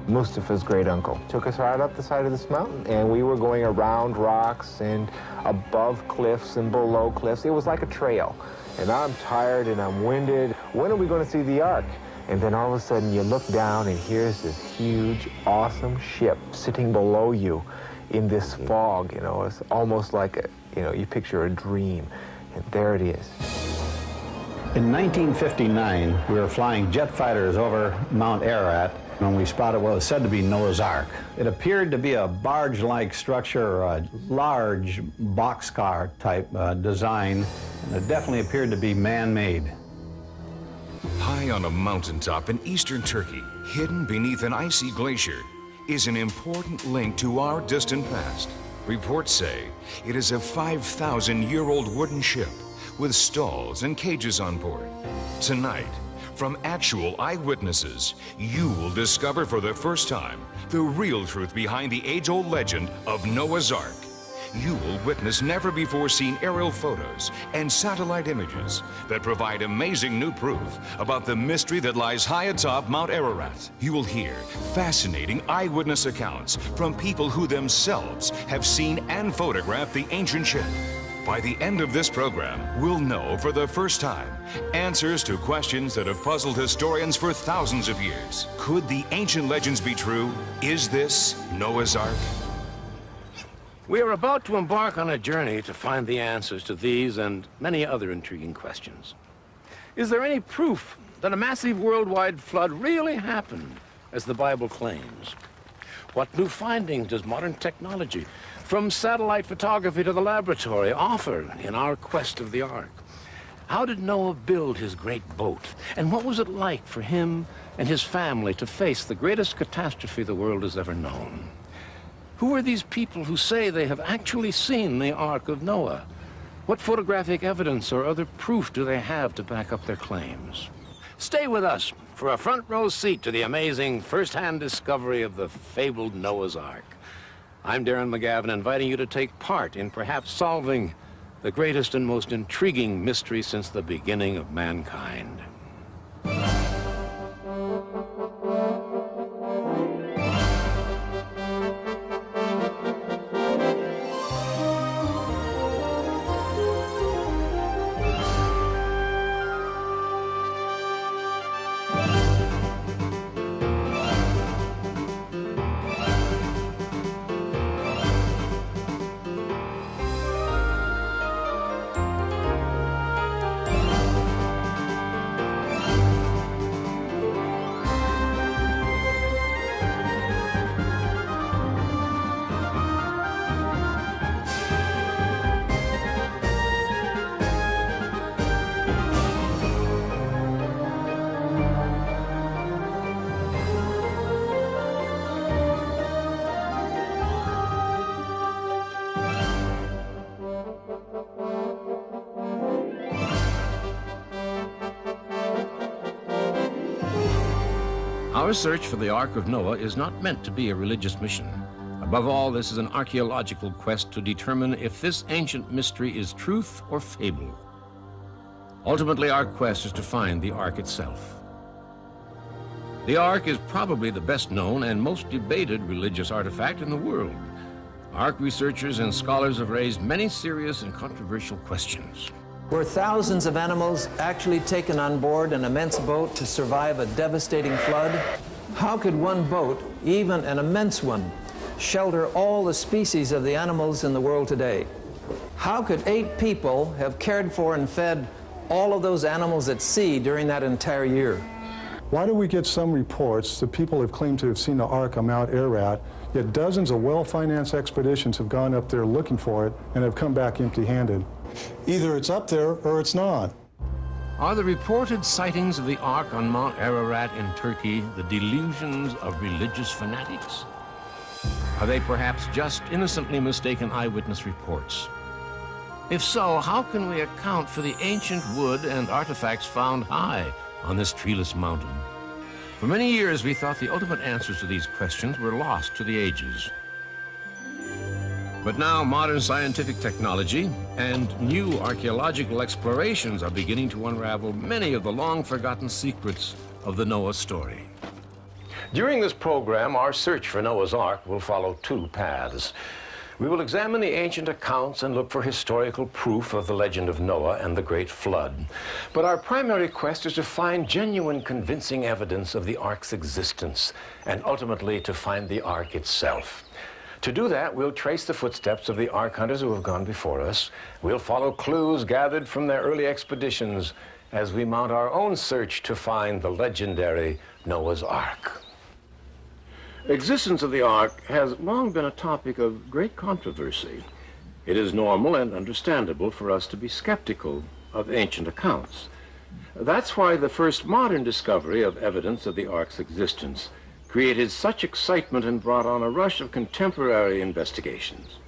Mustafa's great uncle. Took us right up the side of this mountain, and we were going around rocks and above cliffs and below cliffs. It was like a trail. And I'm tired and I'm winded. When are we going to see the Ark? And then all of a sudden you look down and here's this huge, awesome ship sitting below you in this fog. You know, it's almost like a, you know, you picture a dream. And there it is. In 1959, we were flying jet fighters over Mount Ararat when we spotted what was said to be Noah's Ark. It appeared to be a barge-like structure, a large boxcar type design, and it definitely appeared to be man-made. High on a mountaintop in eastern Turkey, hidden beneath an icy glacier, is an important link to our distant past. Reports say it is a 5,000-year-old wooden ship with stalls and cages on board. Tonight, from actual eyewitnesses, you will discover for the first time the real truth behind the age-old legend of Noah's Ark. You will witness never-before-seen aerial photos and satellite images that provide amazing new proof about the mystery that lies high atop Mount Ararat. You will hear fascinating eyewitness accounts from people who themselves have seen and photographed the ancient ship. By the end of this program, we'll know for the first time answers to questions that have puzzled historians for thousands of years. Could the ancient legends be true? Is this Noah's Ark? We are about to embark on a journey to find the answers to these and many other intriguing questions. Is there any proof that a massive worldwide flood really happened, as the Bible claims? What new findings does modern technology, from satellite photography to the laboratory, offer in our quest of the Ark? How did Noah build his great boat? And what was it like for him and his family to face the greatest catastrophe the world has ever known? Who are these people who say they have actually seen the Ark of Noah? What photographic evidence or other proof do they have to back up their claims? Stay with us for a front row seat to the amazing first-hand discovery of the fabled Noah's Ark. I'm Darren McGavin, inviting you to take part in perhaps solving the greatest and most intriguing mystery since the beginning of mankind. Our search for the Ark of Noah is not meant to be a religious mission. Above all, this is an archaeological quest to determine if this ancient mystery is truth or fable. Ultimately, our quest is to find the Ark itself. The Ark is probably the best known and most debated religious artifact in the world. Ark researchers and scholars have raised many serious and controversial questions. Were thousands of animals actually taken on board an immense boat to survive a devastating flood? How could one boat, even an immense one, shelter all the species of the animals in the world today? How could 8 people have cared for and fed all of those animals at sea during that entire year? Why do we get some reports that people have claimed to have seen the Ark on Mount Ararat, yet dozens of well-financed expeditions have gone up there looking for it and have come back empty-handed? Either it's up there or it's not. Are the reported sightings of the Ark on Mount Ararat in Turkey the delusions of religious fanatics? Are they perhaps just innocently mistaken eyewitness reports? If so, how can we account for the ancient wood and artifacts found high on this treeless mountain? For many years, we thought the ultimate answers to these questions were lost to the ages. But now modern scientific technology and new archaeological explorations are beginning to unravel many of the long-forgotten secrets of the Noah story. During this program, our search for Noah's Ark will follow two paths. We will examine the ancient accounts and look for historical proof of the legend of Noah and the Great Flood. But our primary quest is to find genuine, convincing evidence of the Ark's existence, and ultimately to find the Ark itself. To do that, we'll trace the footsteps of the Ark hunters who have gone before us. We'll follow clues gathered from their early expeditions as we mount our own search to find the legendary Noah's Ark. Existence of the Ark has long been a topic of great controversy. It is normal and understandable for us to be skeptical of ancient accounts. That's why the first modern discovery of evidence of the Ark's existence created such excitement and brought on a rush of contemporary investigations.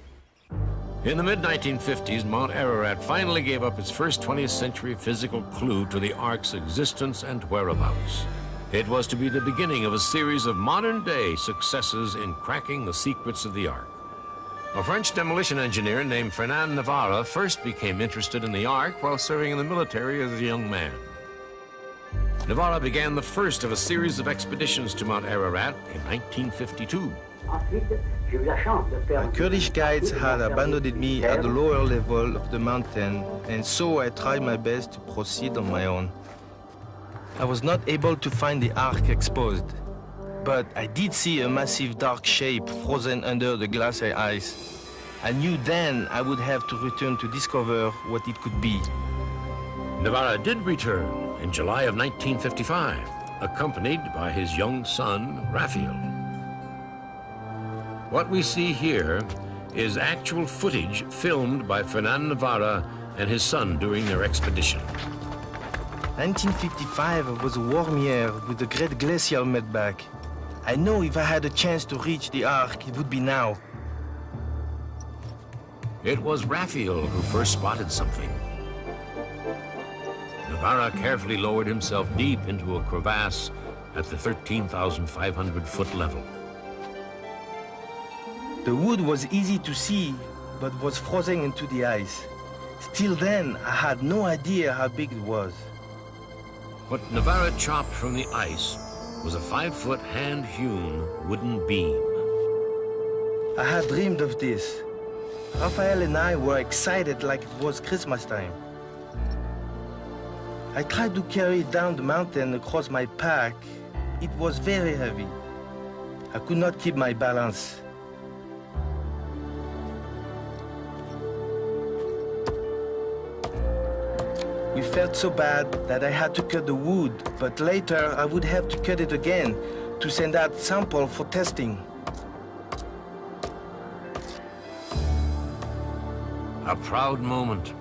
In the mid-1950s, Mount Ararat finally gave up its first 20th century physical clue to the Ark's existence and whereabouts. It was to be the beginning of a series of modern-day successes in cracking the secrets of the Ark. A French demolition engineer named Fernand Navarre first became interested in the Ark while serving in the military as a young man. Navarre began the first of a series of expeditions to Mount Ararat in 1952. My Kurdish guides had abandoned me at the lower level of the mountain, and so I tried my best to proceed on my own. I was not able to find the Ark exposed, but I did see a massive dark shape frozen under the glacier ice. I knew then I would have to return to discover what it could be. Navarre did return in July of 1955, accompanied by his young son, Raphael. What we see here is actual footage filmed by Fernand Navarre and his son during their expedition. 1955 was a warm year with a great glacial meltback. I know if I had a chance to reach the Ark, it would be now. It was Raphael who first spotted something. Navarre carefully lowered himself deep into a crevasse at the 13,500-foot level. The wood was easy to see, but was frozen into the ice. Still then, I had no idea how big it was. What Navarre chopped from the ice was a 5-foot hand-hewn wooden beam. I had dreamed of this. Raphael and I were excited like it was Christmas time. I tried to carry it down the mountain across my pack. It was very heavy. I could not keep my balance. We felt so bad that I had to cut the wood, but later I would have to cut it again to send out sample for testing. A proud moment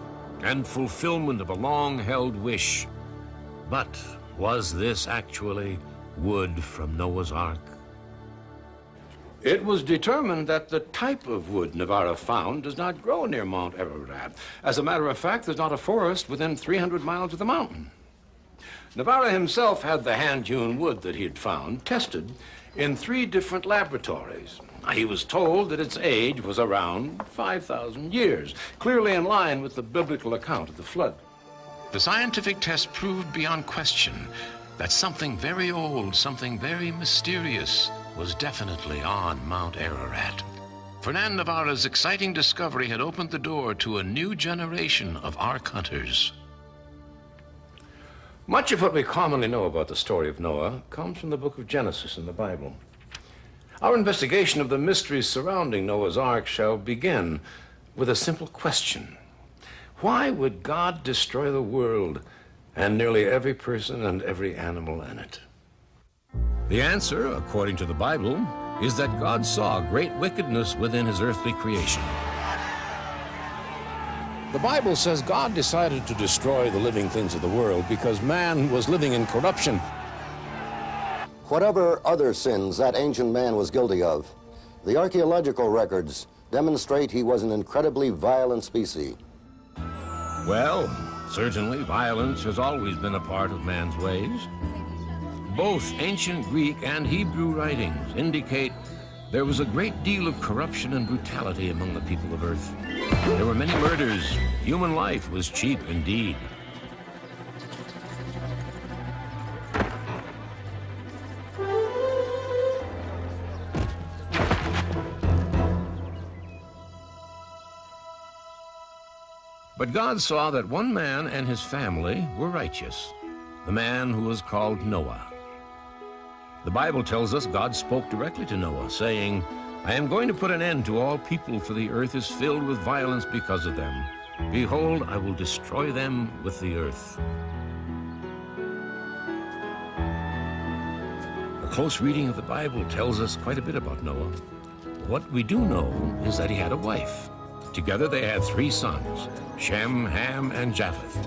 and fulfillment of a long-held wish. But was this actually wood from Noah's Ark? It was determined that the type of wood Navarre found does not grow near Mount Ararat. As a matter of fact, there's not a forest within 300 miles of the mountain. Navarre himself had the hand-hewn wood that he had found tested in 3 different laboratories. He was told that its age was around 5,000 years, clearly in line with the biblical account of the flood. The scientific test proved beyond question that something very old, something very mysterious, was definitely on Mount Ararat. Fernand Navarre's exciting discovery had opened the door to a new generation of Ark hunters. Much of what we commonly know about the story of Noah comes from the book of Genesis in the Bible. Our investigation of the mysteries surrounding Noah's Ark shall begin with a simple question. Why would God destroy the world and nearly every person and every animal in it? The answer, according to the Bible, is that God saw great wickedness within his earthly creation. The Bible says God decided to destroy the living things of the world because man was living in corruption. Whatever other sins that ancient man was guilty of, the archaeological records demonstrate he was an incredibly violent species. Well, certainly violence has always been a part of man's ways. Both ancient Greek and Hebrew writings indicate there was a great deal of corruption and brutality among the people of Earth. There were many murders. Human life was cheap indeed. But God saw that one man and his family were righteous, the man who was called Noah. The Bible tells us God spoke directly to Noah, saying, "I am going to put an end to all people, for the earth is filled with violence because of them. Behold, I will destroy them with the earth." A close reading of the Bible tells us quite a bit about Noah. What we do know is that he had a wife. Together they had 3 sons, Shem, Ham, and Japheth.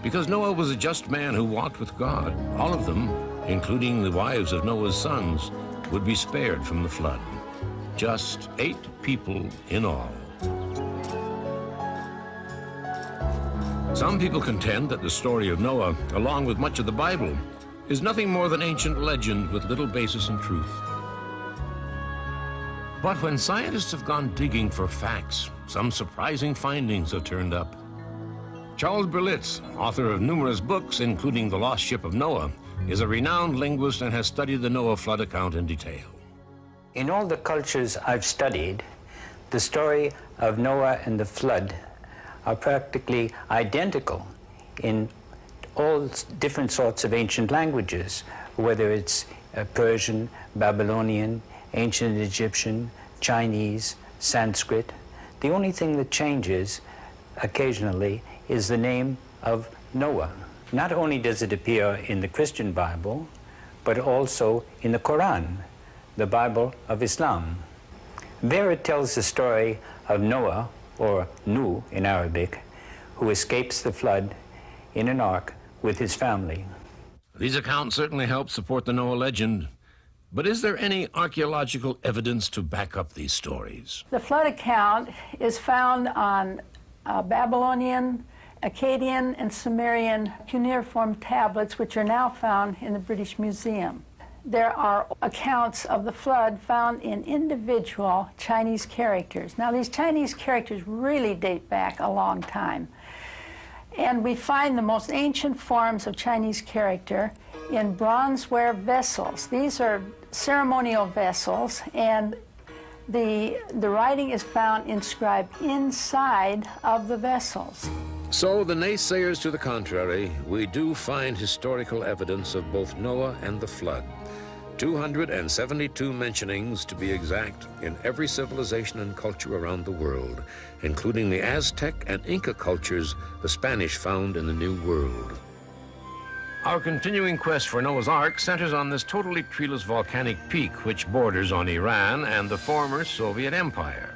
Because Noah was a just man who walked with God, all of them, including the wives of Noah's sons, would be spared from the flood. Just 8 people in all. Some people contend that the story of Noah, along with much of the Bible, is nothing more than ancient legend with little basis in truth. But when scientists have gone digging for facts, some surprising findings have turned up. Charles Berlitz, author of numerous books, including The Lost Ship of Noah, is a renowned linguist and has studied the Noah flood account in detail. In all the cultures I've studied, the story of Noah and the flood are practically identical in all different sorts of ancient languages, whether it's Persian, Babylonian, ancient Egyptian, Chinese, Sanskrit. The only thing that changes occasionally is the name of Noah. Not only does it appear in the Christian Bible, but also in the Quran, the Bible of Islam. There it tells the story of Noah, or Nuh in Arabic, who escapes the flood in an ark with his family. These accounts certainly help support the Noah legend, but is there any archaeological evidence to back up these stories? The flood account is found on Babylonian, Akkadian, and Sumerian cuneiform tablets, which are now found in the British Museum. There are accounts of the flood found in individual Chinese characters. Now, these Chinese characters really date back a long time. And we find the most ancient forms of Chinese character in bronzeware vessels. These are ceremonial vessels, and the writing is found inscribed inside of the vessels. So, the naysayers to the contrary, we do find historical evidence of both Noah and the flood. 272 mentionings, to be exact, in every civilization and culture around the world, including the Aztec and Inca cultures the Spanish found in the New World. Our continuing quest for Noah's Ark centers on this totally treeless volcanic peak which borders on Iran and the former Soviet Empire.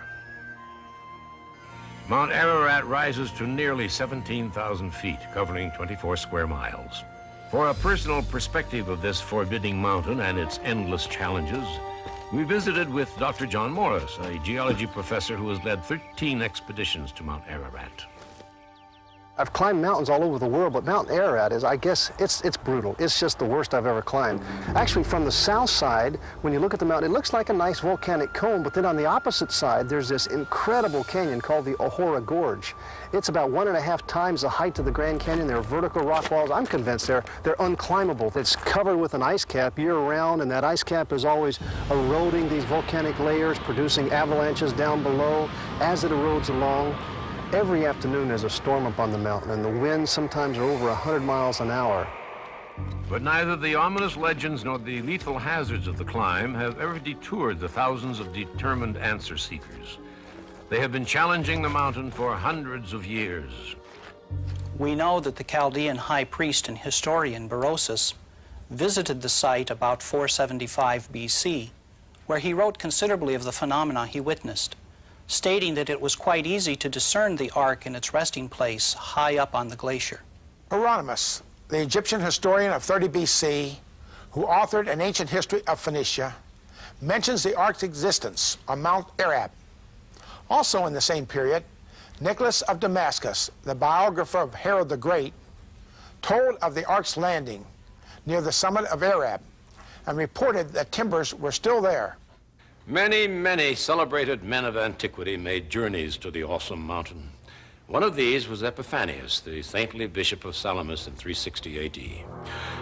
Mount Ararat rises to nearly 17,000 feet, covering 24 square miles. For a personal perspective of this forbidding mountain and its endless challenges, we visited with Dr. John Morris, a geology professor who has led 13 expeditions to Mount Ararat. I've climbed mountains all over the world, but Mount Ararat is, I guess, it's brutal. It's just the worst I've ever climbed. Actually, from the south side, when you look at the mountain, it looks like a nice volcanic cone, but then on the opposite side, there's this incredible canyon called the Ohora Gorge. It's about 1.5 times the height of the Grand Canyon. There are vertical rock walls. I'm convinced they're unclimbable. It's covered with an ice cap year-round, and that ice cap is always eroding these volcanic layers, producing avalanches down below as it erodes along. Every afternoon there's a storm up on the mountain, and the winds sometimes are over 100 miles an hour. But neither the ominous legends nor the lethal hazards of the climb have ever detoured the thousands of determined answer seekers. They have been challenging the mountain for hundreds of years. We know that the Chaldean high priest and historian Berosus visited the site about 475 BC, where he wrote considerably of the phenomena he witnessed, stating that it was quite easy to discern the ark in its resting place high up on the glacier. Hieronymus, the Egyptian historian of 30 BC, who authored an ancient history of Phoenicia, mentions the ark's existence on Mount Ararat. Also in the same period, Nicholas of Damascus, the biographer of Herod the Great, told of the ark's landing near the summit of Ararat and reported that timbers were still there. Many, many celebrated men of antiquity made journeys to the awesome mountain. One of these was Epiphanius, the saintly bishop of Salamis in 360 AD,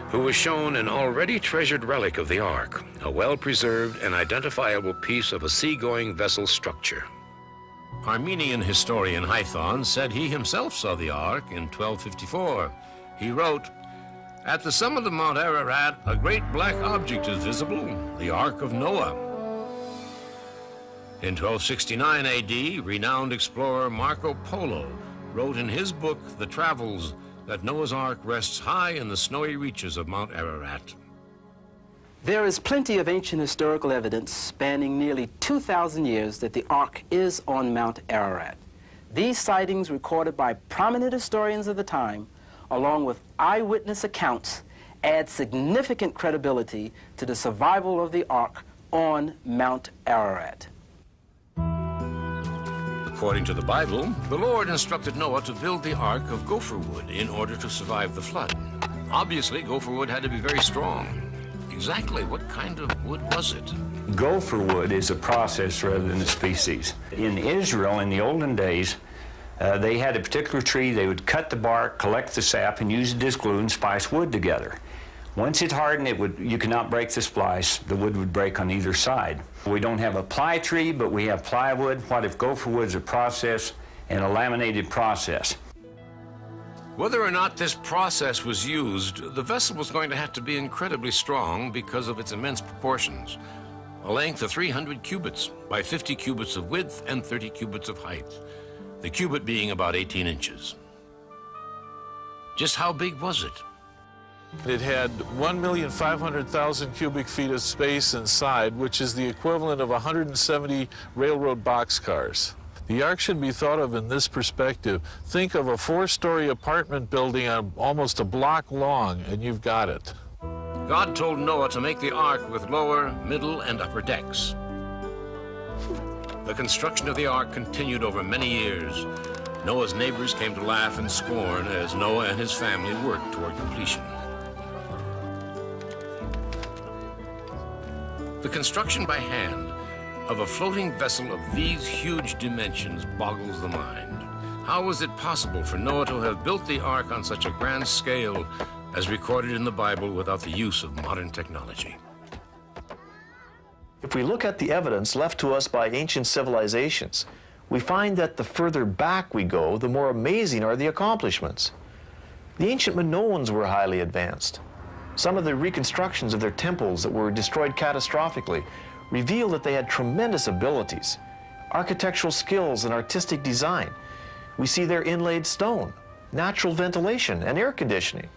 who was shown an already treasured relic of the ark, a well-preserved and identifiable piece of a seagoing vessel structure. Armenian historian Hython said he himself saw the Ark in 1254. He wrote, "At the summit of Mount Ararat, a great black object is visible, the Ark of Noah." In 1269 AD, renowned explorer Marco Polo wrote in his book, The Travels, that Noah's Ark rests high in the snowy reaches of Mount Ararat. There is plenty of ancient historical evidence spanning nearly 2,000 years that the Ark is on Mount Ararat. These sightings, recorded by prominent historians of the time, along with eyewitness accounts, add significant credibility to the survival of the Ark on Mount Ararat. According to the Bible, the Lord instructed Noah to build the Ark of gopher wood in order to survive the flood. Obviously, gopher wood had to be very strong. Exactly what kind of wood was it? Gopher wood is a process rather than a species. In Israel, in the olden days, they had a particular tree. They would cut the bark, collect the sap, and use it as glue and splice wood together. Once it hardened, you could not break the splice. The wood would break on either side. We don't have a ply tree, but we have plywood. What if gopher wood is a process and a laminated process? Whether or not this process was used, the vessel was going to have to be incredibly strong because of its immense proportions. A length of 300 cubits by 50 cubits of width and 30 cubits of height. The cubit being about 18 inches. Just how big was it? It had 1,500,000 cubic feet of space inside, which is the equivalent of 170 railroad boxcars. The Ark should be thought of in this perspective. Think of a 4-story apartment building almost a block long, and you've got it. God told Noah to make the Ark with lower, middle, and upper decks. The construction of the Ark continued over many years. Noah's neighbors came to laugh and scorn as Noah and his family worked toward completion. The construction by hand of a floating vessel of these huge dimensions boggles the mind. How was it possible for Noah to have built the Ark on such a grand scale as recorded in the Bible without the use of modern technology? If we look at the evidence left to us by ancient civilizations, we find that the further back we go, the more amazing are the accomplishments. The ancient Minoans were highly advanced. Some of the reconstructions of their temples that were destroyed catastrophically reveal that they had tremendous abilities, architectural skills and artistic design. We see their inlaid stone, natural ventilation, and air conditioning.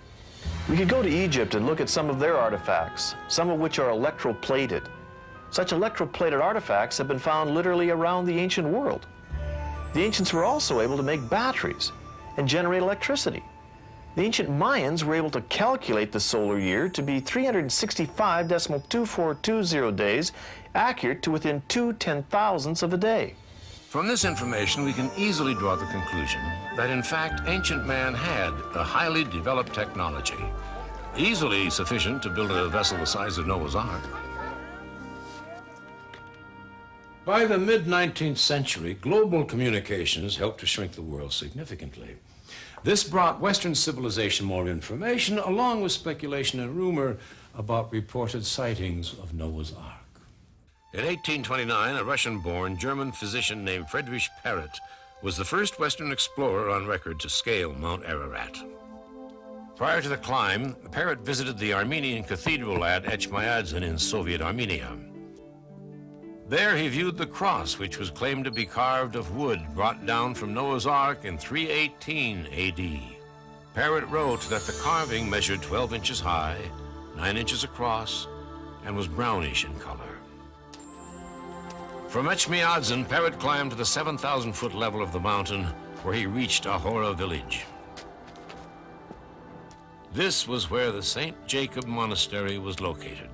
We could go to Egypt and look at some of their artifacts, some of which are electroplated. Such electroplated artifacts have been found literally around the ancient world. The ancients were also able to make batteries and generate electricity. The ancient Mayans were able to calculate the solar year to be 365.2420 days, accurate to within 2/10,000ths of a day. From this information, we can easily draw the conclusion that, in fact, ancient man had a highly developed technology, easily sufficient to build a vessel the size of Noah's Ark. By the mid-19th century, global communications helped to shrink the world significantly. This brought Western civilization more information, along with speculation and rumor about reported sightings of Noah's Ark. In 1829, a Russian-born German physician named Friedrich Parrot was the first Western explorer on record to scale Mount Ararat. Prior to the climb, Parrot visited the Armenian cathedral at Etchmiadzin in Soviet Armenia. There he viewed the cross, which was claimed to be carved of wood brought down from Noah's Ark in 318 AD. Parrot wrote that the carving measured 12 inches high, 9 inches across, and was brownish in color. From Etchmiadzin, Parrot climbed to the 7,000-foot level of the mountain, where he reached Ahora village. This was where the St. Jacob Monastery was located.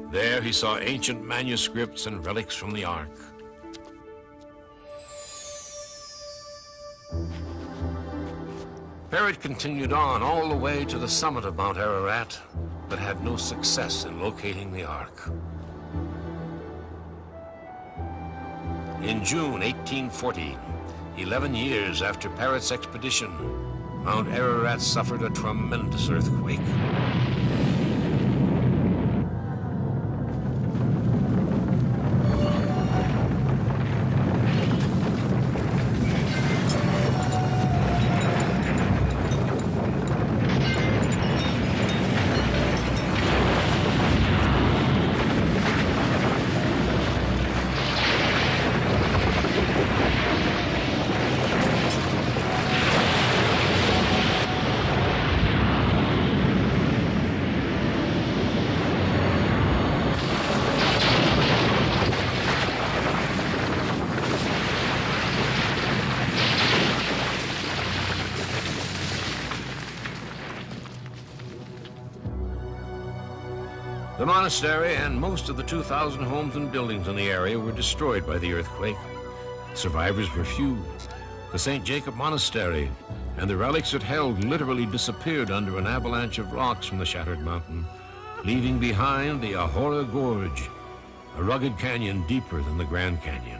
There he saw ancient manuscripts and relics from the Ark. Parrot continued on all the way to the summit of Mount Ararat, but had no success in locating the Ark. In June 1840, 11 years after Parrot's expedition, Mount Ararat suffered a tremendous earthquake. monastery and most of the 2,000 homes and buildings in the area were destroyed by the earthquake. Survivors were few. The St. Jacob Monastery and the relics it held literally disappeared under an avalanche of rocks from the shattered mountain, leaving behind the Ahora Gorge, a rugged canyon deeper than the Grand Canyon.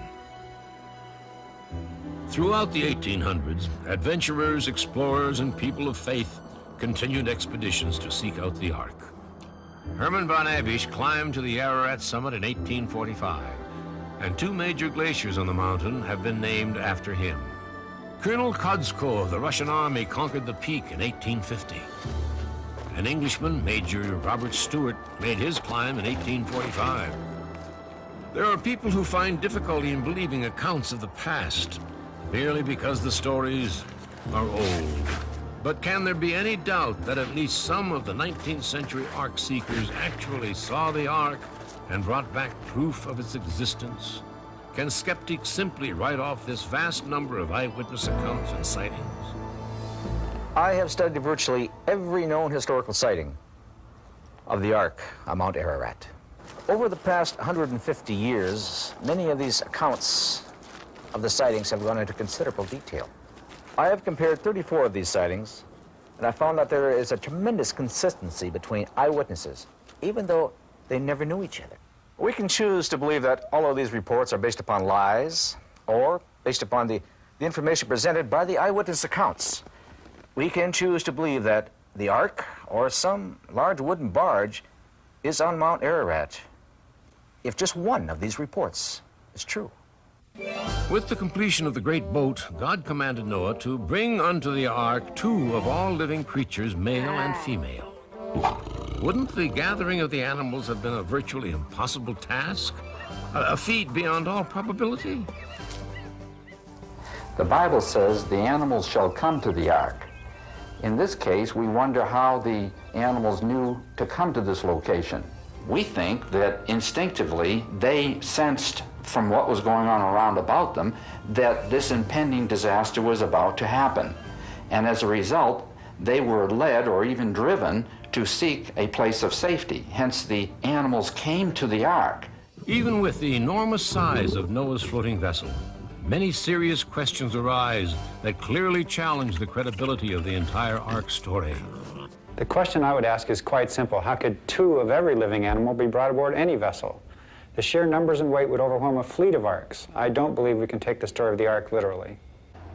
Throughout the 1800s, adventurers, explorers, and people of faith continued expeditions to seek out the Ark. Herman von Abisch climbed to the Ararat summit in 1845, and 2 major glaciers on the mountain have been named after him. Colonel Kostzko of the Russian army conquered the peak in 1850. An Englishman, Major Robert Stewart, made his climb in 1845. There are people who find difficulty in believing accounts of the past, merely because the stories are old. But can there be any doubt that at least some of the 19th century Ark seekers actually saw the Ark and brought back proof of its existence? Can skeptics simply write off this vast number of eyewitness accounts and sightings? I have studied virtually every known historical sighting of the Ark on Mount Ararat. Over the past 150 years, many of these accounts of the sightings have gone into considerable detail. I have compared 34 of these sightings, and I found that there is a tremendous consistency between eyewitnesses, even though they never knew each other. We can choose to believe that all of these reports are based upon lies, or based upon the information presented by the eyewitness accounts. We can choose to believe that the Ark, or some large wooden barge, is on Mount Ararat, if just one of these reports is true. With the completion of the great boat, God commanded Noah to bring unto the Ark 2 of all living creatures, male and female. Wouldn't the gathering of the animals have been a virtually impossible task? A feat beyond all probability? The Bible says the animals shall come to the Ark. In this case, we wonder how the animals knew to come to this location. We think that instinctively they sensed from what was going on around about them that this impending disaster was about to happen. And as a result, they were led or even driven to seek a place of safety. Hence, the animals came to the Ark. Even with the enormous size of Noah's floating vessel, many serious questions arise that clearly challenge the credibility of the entire Ark story. The question I would ask is quite simple. How could 2 of every living animal be brought aboard any vessel? The sheer numbers and weight would overwhelm a fleet of arks. I don't believe we can take the story of the Ark literally.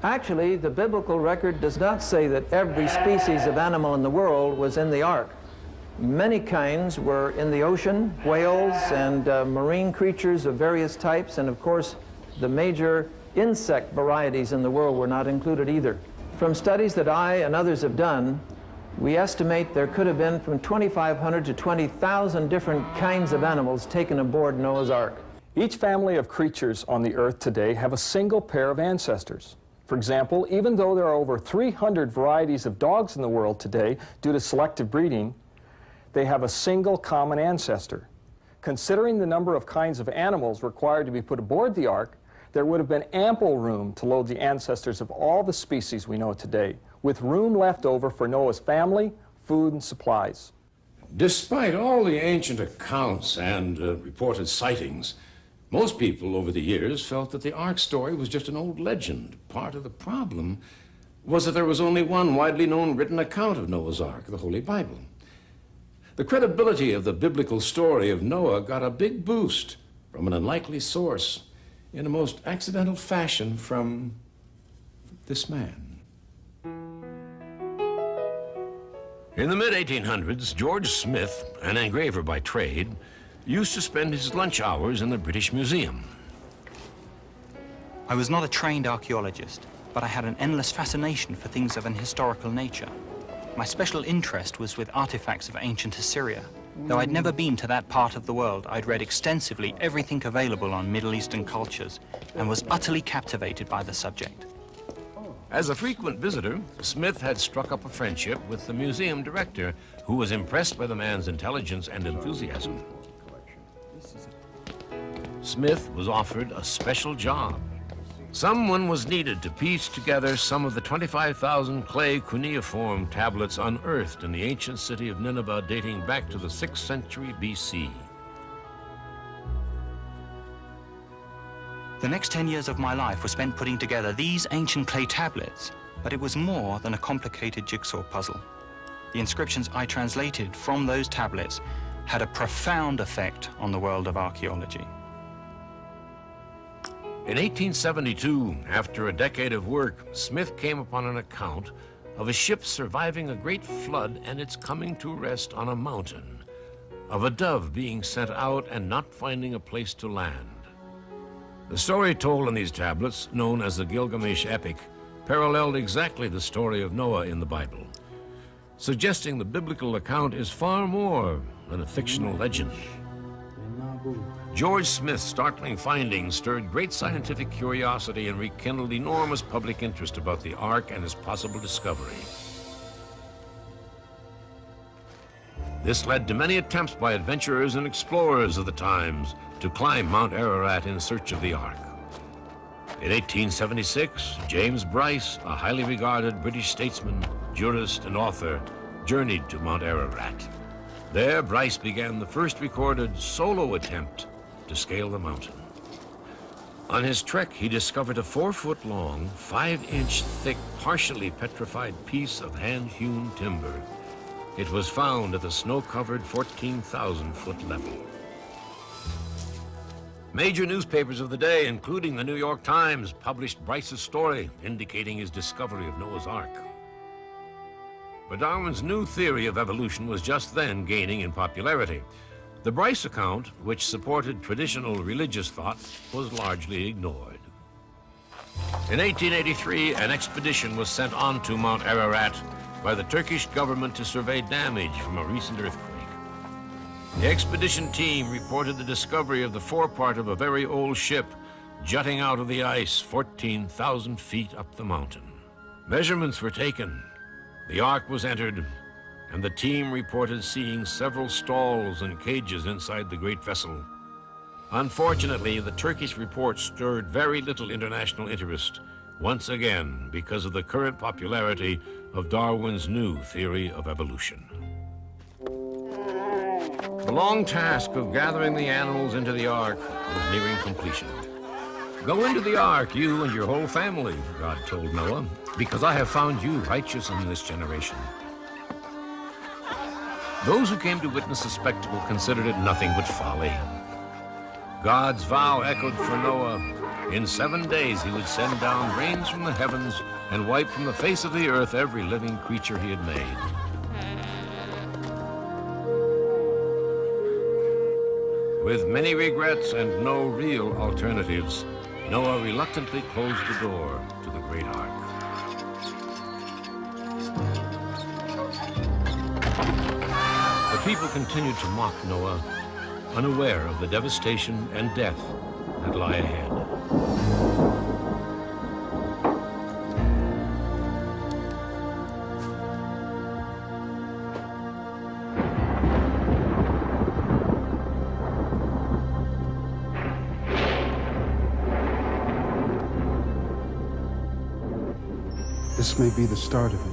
Actually, the biblical record does not say that every species of animal in the world was in the Ark. Many kinds were in the ocean, whales and marine creatures of various types, and of course, the major insect varieties in the world were not included either. From studies that I and others have done, we estimate there could have been from 2,500 to 20,000 different kinds of animals taken aboard Noah's Ark. Each family of creatures on the earth today have a single pair of ancestors. For example, even though there are over 300 varieties of dogs in the world today due to selective breeding, they have a single common ancestor. Considering the number of kinds of animals required to be put aboard the Ark, there would have been ample room to load the ancestors of all the species we know today, with room left over for Noah's family, food, and supplies. Despite all the ancient accounts and reported sightings, most people over the years felt that the Ark story was just an old legend. Part of the problem was that there was only one widely known written account of Noah's Ark, the Holy Bible. The credibility of the biblical story of Noah got a big boost from an unlikely source in a most accidental fashion from this man. In the mid-1800s, George Smith, an engraver by trade, used to spend his lunch hours in the British Museum. I was not a trained archaeologist, but I had an endless fascination for things of an historical nature. My special interest was with artifacts of ancient Assyria. Though I'd never been to that part of the world, I'd read extensively everything available on Middle Eastern cultures and was utterly captivated by the subject. As a frequent visitor, Smith had struck up a friendship with the museum director, who was impressed by the man's intelligence and enthusiasm. Smith was offered a special job. Someone was needed to piece together some of the 25,000 clay cuneiform tablets unearthed in the ancient city of Nineveh dating back to the 6th century BC. The next 10 years of my life were spent putting together these ancient clay tablets, but it was more than a complicated jigsaw puzzle. The inscriptions I translated from those tablets had a profound effect on the world of archaeology. In 1872, after a decade of work, Smith came upon an account of a ship surviving a great flood and its coming to rest on a mountain, of a dove being sent out and not finding a place to land. The story told in these tablets, known as the Gilgamesh epic, paralleled exactly the story of Noah in the Bible, suggesting the biblical account is far more than a fictional legend. George Smith's startling findings stirred great scientific curiosity and rekindled enormous public interest about the Ark and its possible discovery. This led to many attempts by adventurers and explorers of the times to climb Mount Ararat in search of the Ark. In 1876, James Bryce, a highly regarded British statesman, jurist, and author, journeyed to Mount Ararat. There, Bryce began the first recorded solo attempt to scale the mountain. On his trek, he discovered a 4-foot-long, 5-inch thick, partially petrified piece of hand-hewn timber. It was found at the snow-covered 14,000-foot level. Major newspapers of the day, including the New York Times, published Bryce's story, indicating his discovery of Noah's Ark. But Darwin's new theory of evolution was just then gaining in popularity. The Bryce account, which supported traditional religious thought, was largely ignored. In 1883, an expedition was sent on to Mount Ararat by the Turkish government to survey damage from a recent earthquake. The expedition team reported the discovery of the forepart of a very old ship jutting out of the ice 14,000 feet up the mountain. Measurements were taken, the Ark was entered, and the team reported seeing several stalls and cages inside the great vessel. Unfortunately, the Turkish report stirred very little international interest, once again because of the current popularity of Darwin's new theory of evolution. The long task of gathering the animals into the Ark was nearing completion. Go into the Ark, you and your whole family, God told Noah, because I have found you righteous in this generation. Those who came to witness the spectacle considered it nothing but folly. God's vow echoed for Noah. In 7 days he would send down rains from the heavens and wipe from the face of the earth every living creature he had made. With many regrets and no real alternatives, Noah reluctantly closed the door to the great Ark. The people continued to mock Noah, unaware of the devastation and death that lie ahead. This may be the start of it.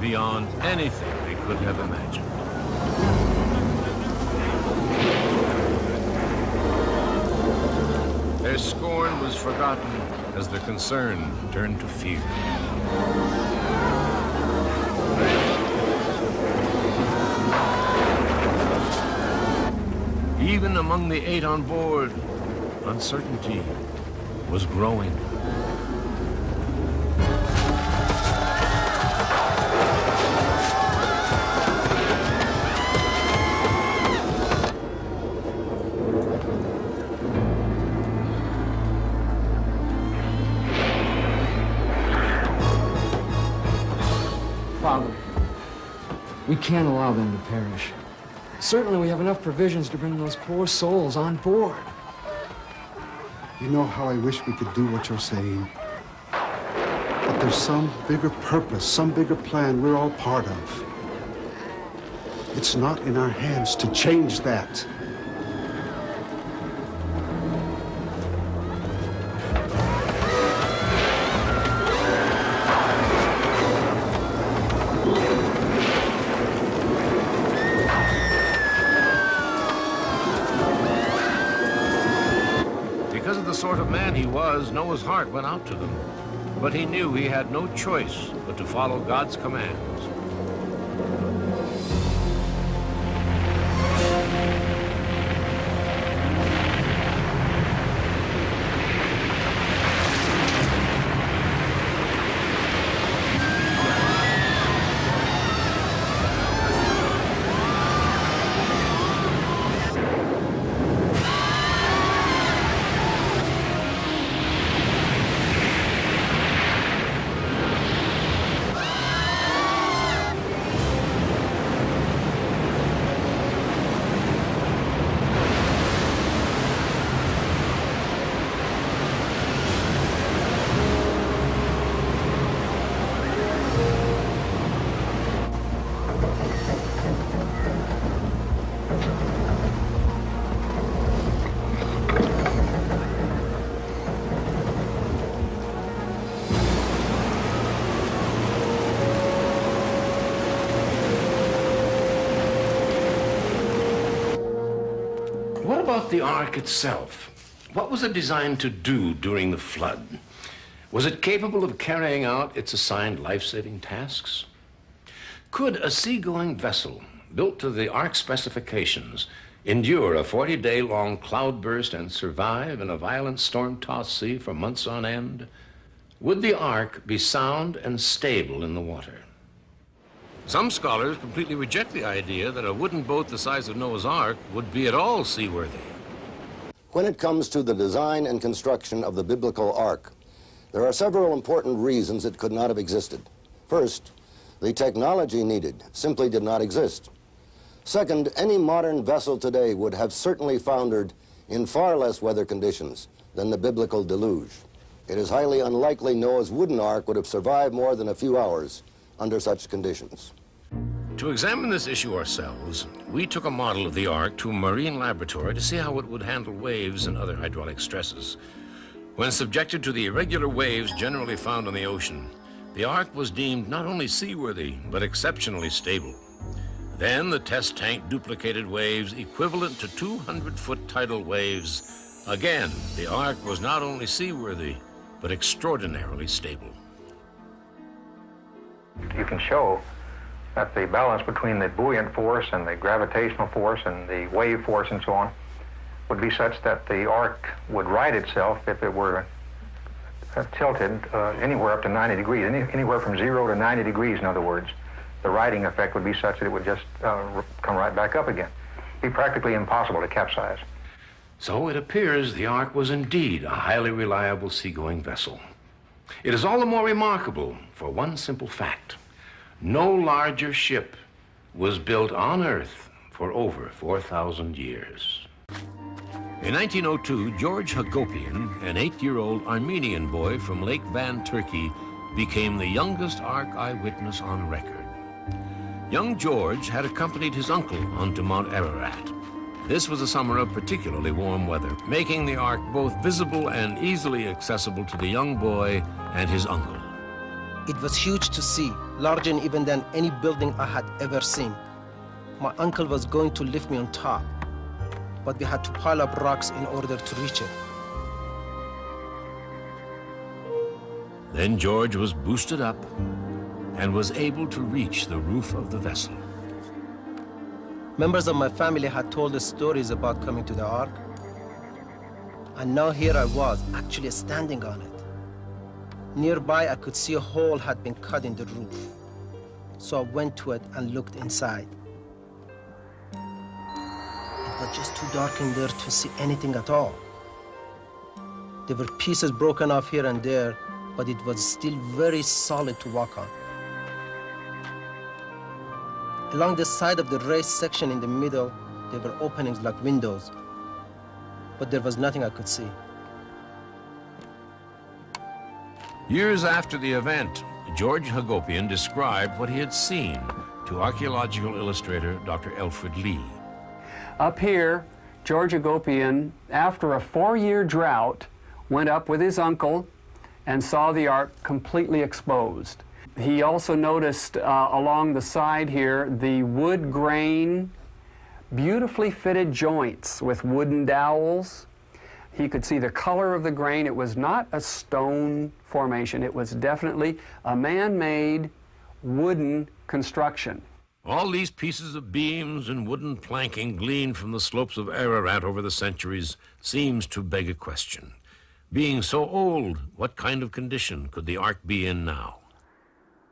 Beyond anything they could have imagined. Their scorn was forgotten as their concern turned to fear. Even among the 8 on board, uncertainty was growing. We can't allow them to perish. Certainly we have enough provisions to bring those poor souls on board. You know how I wish we could do what you're saying. But there's some bigger purpose, some bigger plan we're all part of. It's not in our hands to change that. Because of the sort of man he was, Noah's heart went out to them. But he knew he had no choice but to follow God's commands. What about the Ark itself? What was it designed to do during the flood? Was it capable of carrying out its assigned life-saving tasks? Could a seagoing vessel built to the Ark specifications endure a 40-day-long cloudburst and survive in a violent storm-tossed sea for months on end? Would the Ark be sound and stable in the water? Some scholars completely reject the idea that a wooden boat the size of Noah's Ark would be at all seaworthy. When it comes to the design and construction of the biblical ark, there are several important reasons it could not have existed. First, the technology needed simply did not exist. Second, any modern vessel today would have certainly foundered in far less weather conditions than the biblical deluge. It is highly unlikely Noah's wooden ark would have survived more than a few hours under such conditions. To examine this issue ourselves, we took a model of the Ark to a marine laboratory to see how it would handle waves and other hydraulic stresses. When subjected to the irregular waves generally found on the ocean, the Ark was deemed not only seaworthy, but exceptionally stable. Then the test tank duplicated waves equivalent to 200-foot tidal waves. Again, the Ark was not only seaworthy, but extraordinarily stable. You can show that the balance between the buoyant force and the gravitational force and the wave force and so on would be such that the Ark would right itself if it were tilted anywhere up to 90 degrees, anywhere from 0 to 90 degrees, in other words. The righting effect would be such that it would just come right back up again. It'd be practically impossible to capsize. So it appears the Ark was indeed a highly reliable seagoing vessel. It is all the more remarkable for one simple fact. No larger ship was built on Earth for over 4,000 years. In 1902, George Hagopian, an 8-year-old Armenian boy from Lake Van, Turkey, became the youngest Ark eyewitness on record. Young George had accompanied his uncle onto Mount Ararat. This was a summer of particularly warm weather, making the Ark both visible and easily accessible to the young boy and his uncle. It was huge to see, larger even than any building I had ever seen. My uncle was going to lift me on top, but we had to pile up rocks in order to reach it. Then George was boosted up and was able to reach the roof of the vessel. Members of my family had told us stories about coming to the Ark, and now here I was, actually standing on it. Nearby, I could see a hole had been cut in the roof, so I went to it and looked inside. It was just too dark in there to see anything at all. There were pieces broken off here and there, but it was still very solid to walk on. Along the side of the raised section in the middle, there were openings like windows, but there was nothing I could see. Years after the event, George Hagopian described what he had seen to archaeological illustrator Dr. Alfred Lee. Up here, George Hagopian, after a 4-year drought, went up with his uncle and saw the ark completely exposed. He also noticed along the side here the wood grain, beautifully fitted joints with wooden dowels. He could see the color of the grain. It was not a stone formation. It was definitely a man-made wooden construction. All these pieces of beams and wooden planking gleaned from the slopes of Ararat over the centuries seems to beg a question. Being so old, what kind of condition could the ark be in now?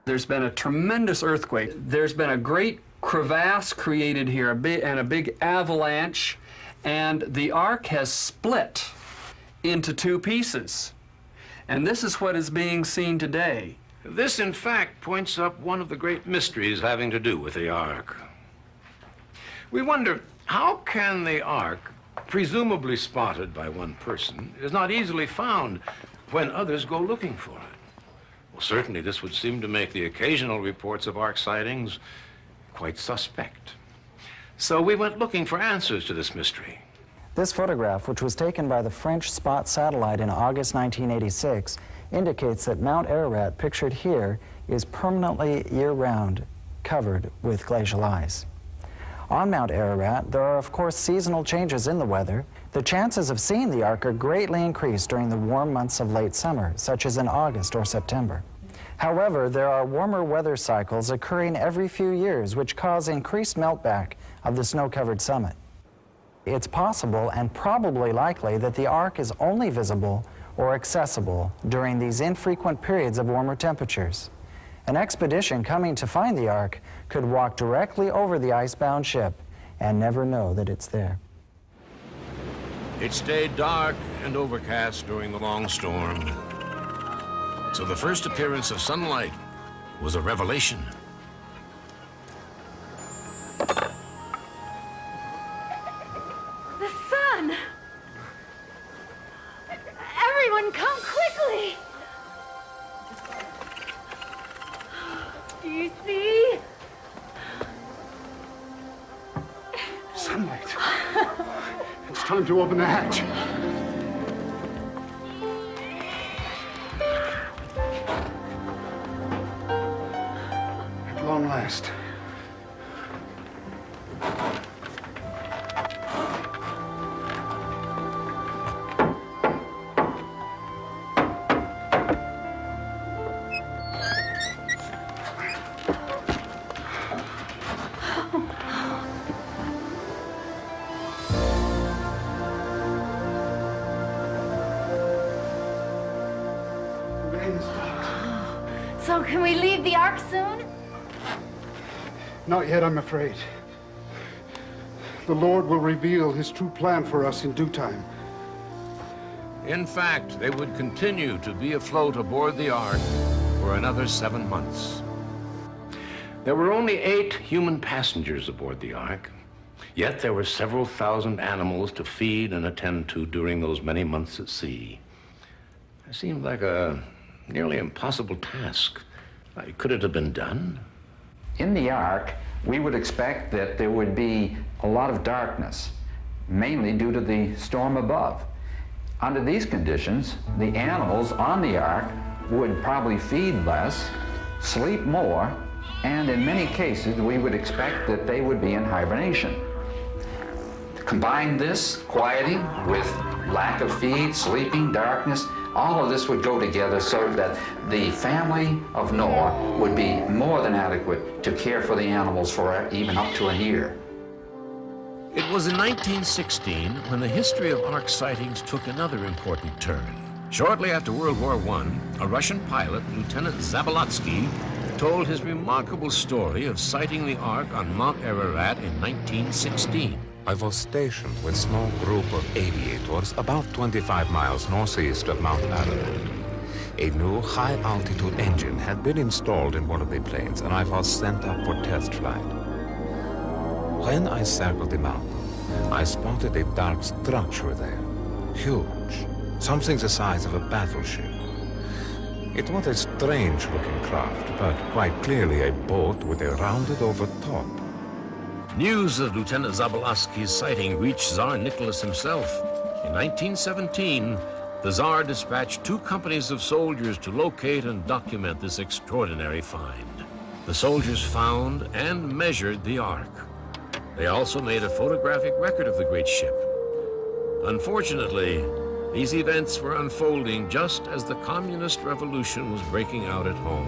There's been a tremendous earthquake. There's been a great crevasse created here, and a big avalanche, and the ark has split into 2 pieces. And this is what is being seen today. This, in fact, points up one of the great mysteries having to do with the ark. We wonder, how can the ark, presumably spotted by one person, is not easily found when others go looking for it? Well, certainly this would seem to make the occasional reports of ark sightings quite suspect. So we went looking for answers to this mystery. This photograph, which was taken by the French Spot satellite in August 1986, indicates that Mount Ararat, pictured here, is permanently year-round covered with glacial ice. On Mount Ararat, there are of course seasonal changes in the weather. The chances of seeing the ark are greatly increased during the warm months of late summer, such as in August or September. However, there are warmer weather cycles occurring every few years which cause increased meltback of the snow-covered summit. It's possible and probably likely that the ark is only visible or accessible during these infrequent periods of warmer temperatures. An expedition coming to find the ark could walk directly over the icebound ship and never know that it's there. It stayed dark and overcast during the long storm. So the first appearance of sunlight was a revelation. The sun! Everyone come quickly! Do you see? Sunlight. It's time to open the hatch. At long last. So can we leave the ark soon? Not yet, I'm afraid. The Lord will reveal his true plan for us in due time. In fact, they would continue to be afloat aboard the ark for another 7 months. There were only 8 human passengers aboard the ark, yet there were several thousand animals to feed and attend to during those many months at sea. It seemed like a nearly impossible task. Could it have been done? In the ark, we would expect that there would be a lot of darkness, mainly due to the storm above. Under these conditions, the animals on the ark would probably feed less, sleep more, and in many cases, we would expect that they would be in hibernation. Combine this quieting with lack of feed, sleeping, darkness, all of this would go together so that the family of Noah would be more than adequate to care for the animals for even up to a year. It was in 1916 when the history of ark sightings took another important turn. Shortly after World War I, a Russian pilot, Lieutenant Zabolotsky, told his remarkable story of sighting the ark on Mount Ararat in 1916. I was stationed with a small group of aviators about 25 miles northeast of Mount Ararat. A new high-altitude engine had been installed in one of the planes, and I was sent up for test flight. When I circled the mountain, I spotted a dark structure there. Huge. Something the size of a battleship. It was a strange-looking craft, but quite clearly a boat with a rounded-over top. News of Lieutenant Zabolotsky's sighting reached Tsar Nicholas himself. In 1917, the Tsar dispatched 2 companies of soldiers to locate and document this extraordinary find. The soldiers found and measured the Ark. They also made a photographic record of the great ship. Unfortunately, these events were unfolding just as the communist revolution was breaking out at home.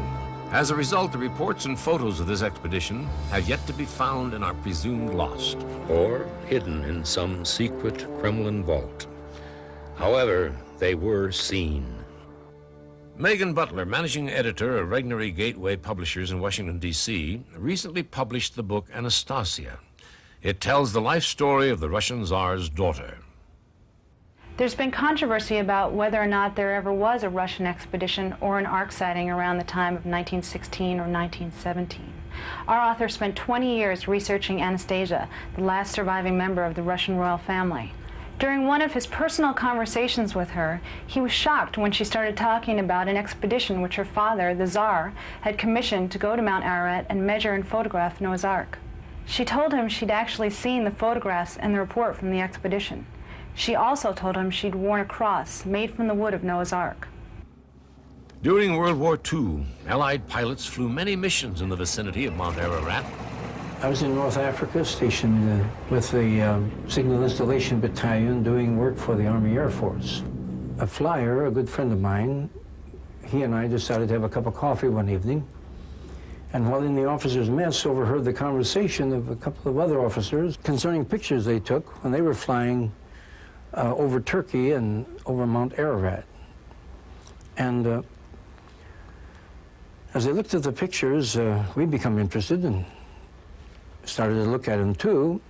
As a result, the reports and photos of this expedition have yet to be found and are presumed lost, or hidden in some secret Kremlin vault. However, they were seen. Megan Butler, managing editor of Regnery Gateway Publishers in Washington, D.C., recently published the book Anastasia. It tells the life story of the Russian Tsar's daughter. There's been controversy about whether or not there ever was a Russian expedition or an Ark sighting around the time of 1916 or 1917. Our author spent 20 years researching Anastasia, the last surviving member of the Russian royal family. During one of his personal conversations with her, he was shocked when she started talking about an expedition which her father, the Tsar, had commissioned to go to Mount Ararat and measure and photograph Noah's Ark. She told him she'd actually seen the photographs and the report from the expedition. She also told him she'd worn a cross made from the wood of Noah's Ark. During World War II, Allied pilots flew many missions in the vicinity of Mount Ararat. I was in North Africa, stationed with the Signal Installation Battalion doing work for the Army Air Force. A flyer, a good friend of mine, he and I decided to have a cup of coffee one evening. And while in the officers' mess, overheard the conversation of a couple of other officers concerning pictures they took when they were flying over Turkey and over Mount Ararat. And as I looked at the pictures, we become interested and started to look at them too.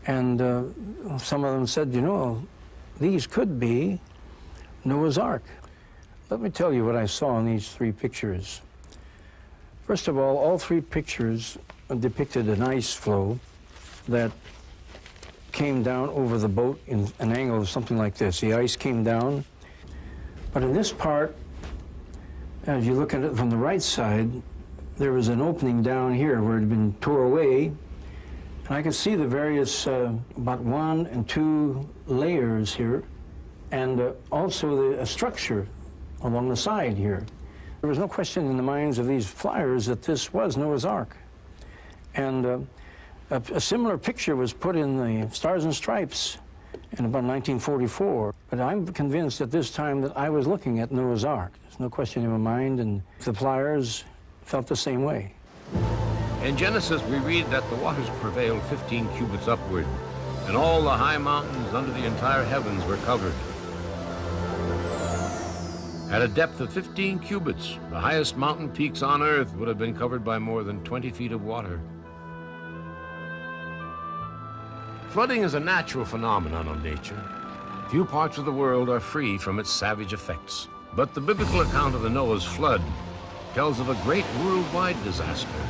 And some of them said, you know, these could be Noah's Ark. Let me tell you what I saw in these 3 pictures. First of all 3 pictures depicted an ice floe that came down over the boat in an angle of something like this. The ice came down, but in this part, as you look at it from the right side, there was an opening down here where it had been tore away, and I could see the various, about 1 and 2 layers here, and also a structure along the side here. There was no question in the minds of these flyers that this was Noah's Ark. And a similar picture was put in the Stars and Stripes in about 1944. But I'm convinced at this time that I was looking at Noah's Ark. There's no question in my mind, and the flyers felt the same way. In Genesis, we read that the waters prevailed 15 cubits upward, and all the high mountains under the entire heavens were covered. At a depth of 15 cubits, the highest mountain peaks on Earth would have been covered by more than 20 feet of water. Flooding is a natural phenomenon of nature. Few parts of the world are free from its savage effects. But the biblical account of the Noah's flood tells of a great worldwide disaster,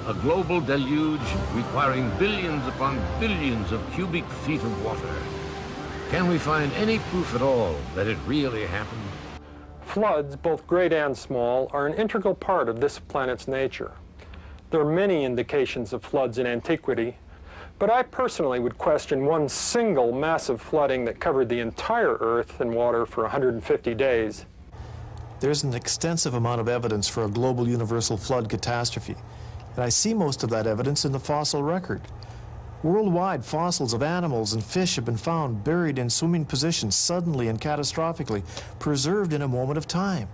a global deluge requiring billions upon billions of cubic feet of water. Can we find any proof at all that it really happened? Floods, both great and small, are an integral part of this planet's nature. There are many indications of floods in antiquity, but I personally would question one single massive flooding that covered the entire Earth in water for 150 days. There's an extensive amount of evidence for a global universal flood catastrophe, and I see most of that evidence in the fossil record. Worldwide, fossils of animals and fish have been found buried in swimming positions suddenly and catastrophically, preserved in a moment of time.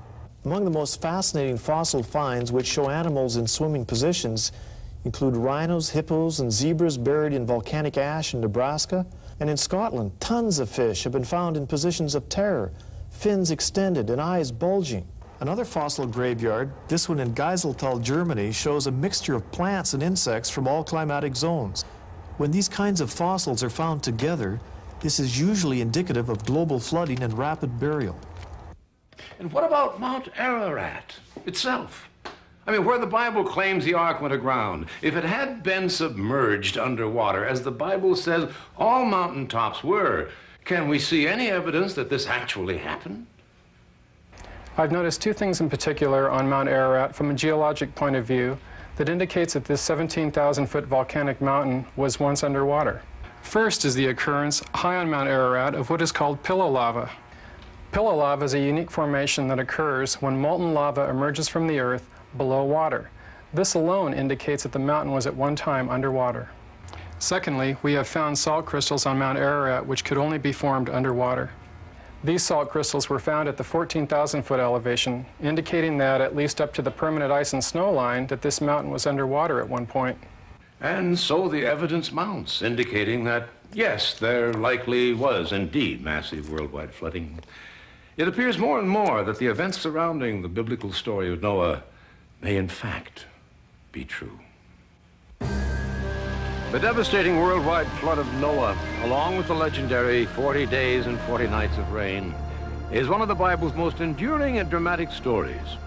Among the most fascinating fossil finds which show animals in swimming positions include rhinos, hippos, and zebras buried in volcanic ash in Nebraska. And in Scotland, tons of fish have been found in positions of terror, fins extended and eyes bulging. Another fossil graveyard, this one in Geiseltal, Germany, shows a mixture of plants and insects from all climatic zones. When these kinds of fossils are found together, this is usually indicative of global flooding and rapid burial. And what about Mount Ararat itself? I mean, where the Bible claims the ark went aground, if it had been submerged underwater, as the Bible says all mountaintops were, can we see any evidence that this actually happened? I've noticed two things in particular on Mount Ararat from a geologic point of view that indicates that this 17,000-foot volcanic mountain was once underwater. First is the occurrence high on Mount Ararat of what is called pillow lava. Pillow lava is a unique formation that occurs when molten lava emerges from the earth below water. This alone indicates that the mountain was at one time underwater. Secondly, we have found salt crystals on Mount Ararat which could only be formed underwater. These salt crystals were found at the 14,000-foot elevation, indicating that, at least up to the permanent ice and snow line, that this mountain was underwater at one point. And so the evidence mounts, indicating that, yes, there likely was indeed massive worldwide flooding. It appears more and more that the events surrounding the biblical story of Noah may in fact be true. The devastating worldwide flood of Noah, along with the legendary 40 days and 40 nights of rain, is one of the Bible's most enduring and dramatic stories.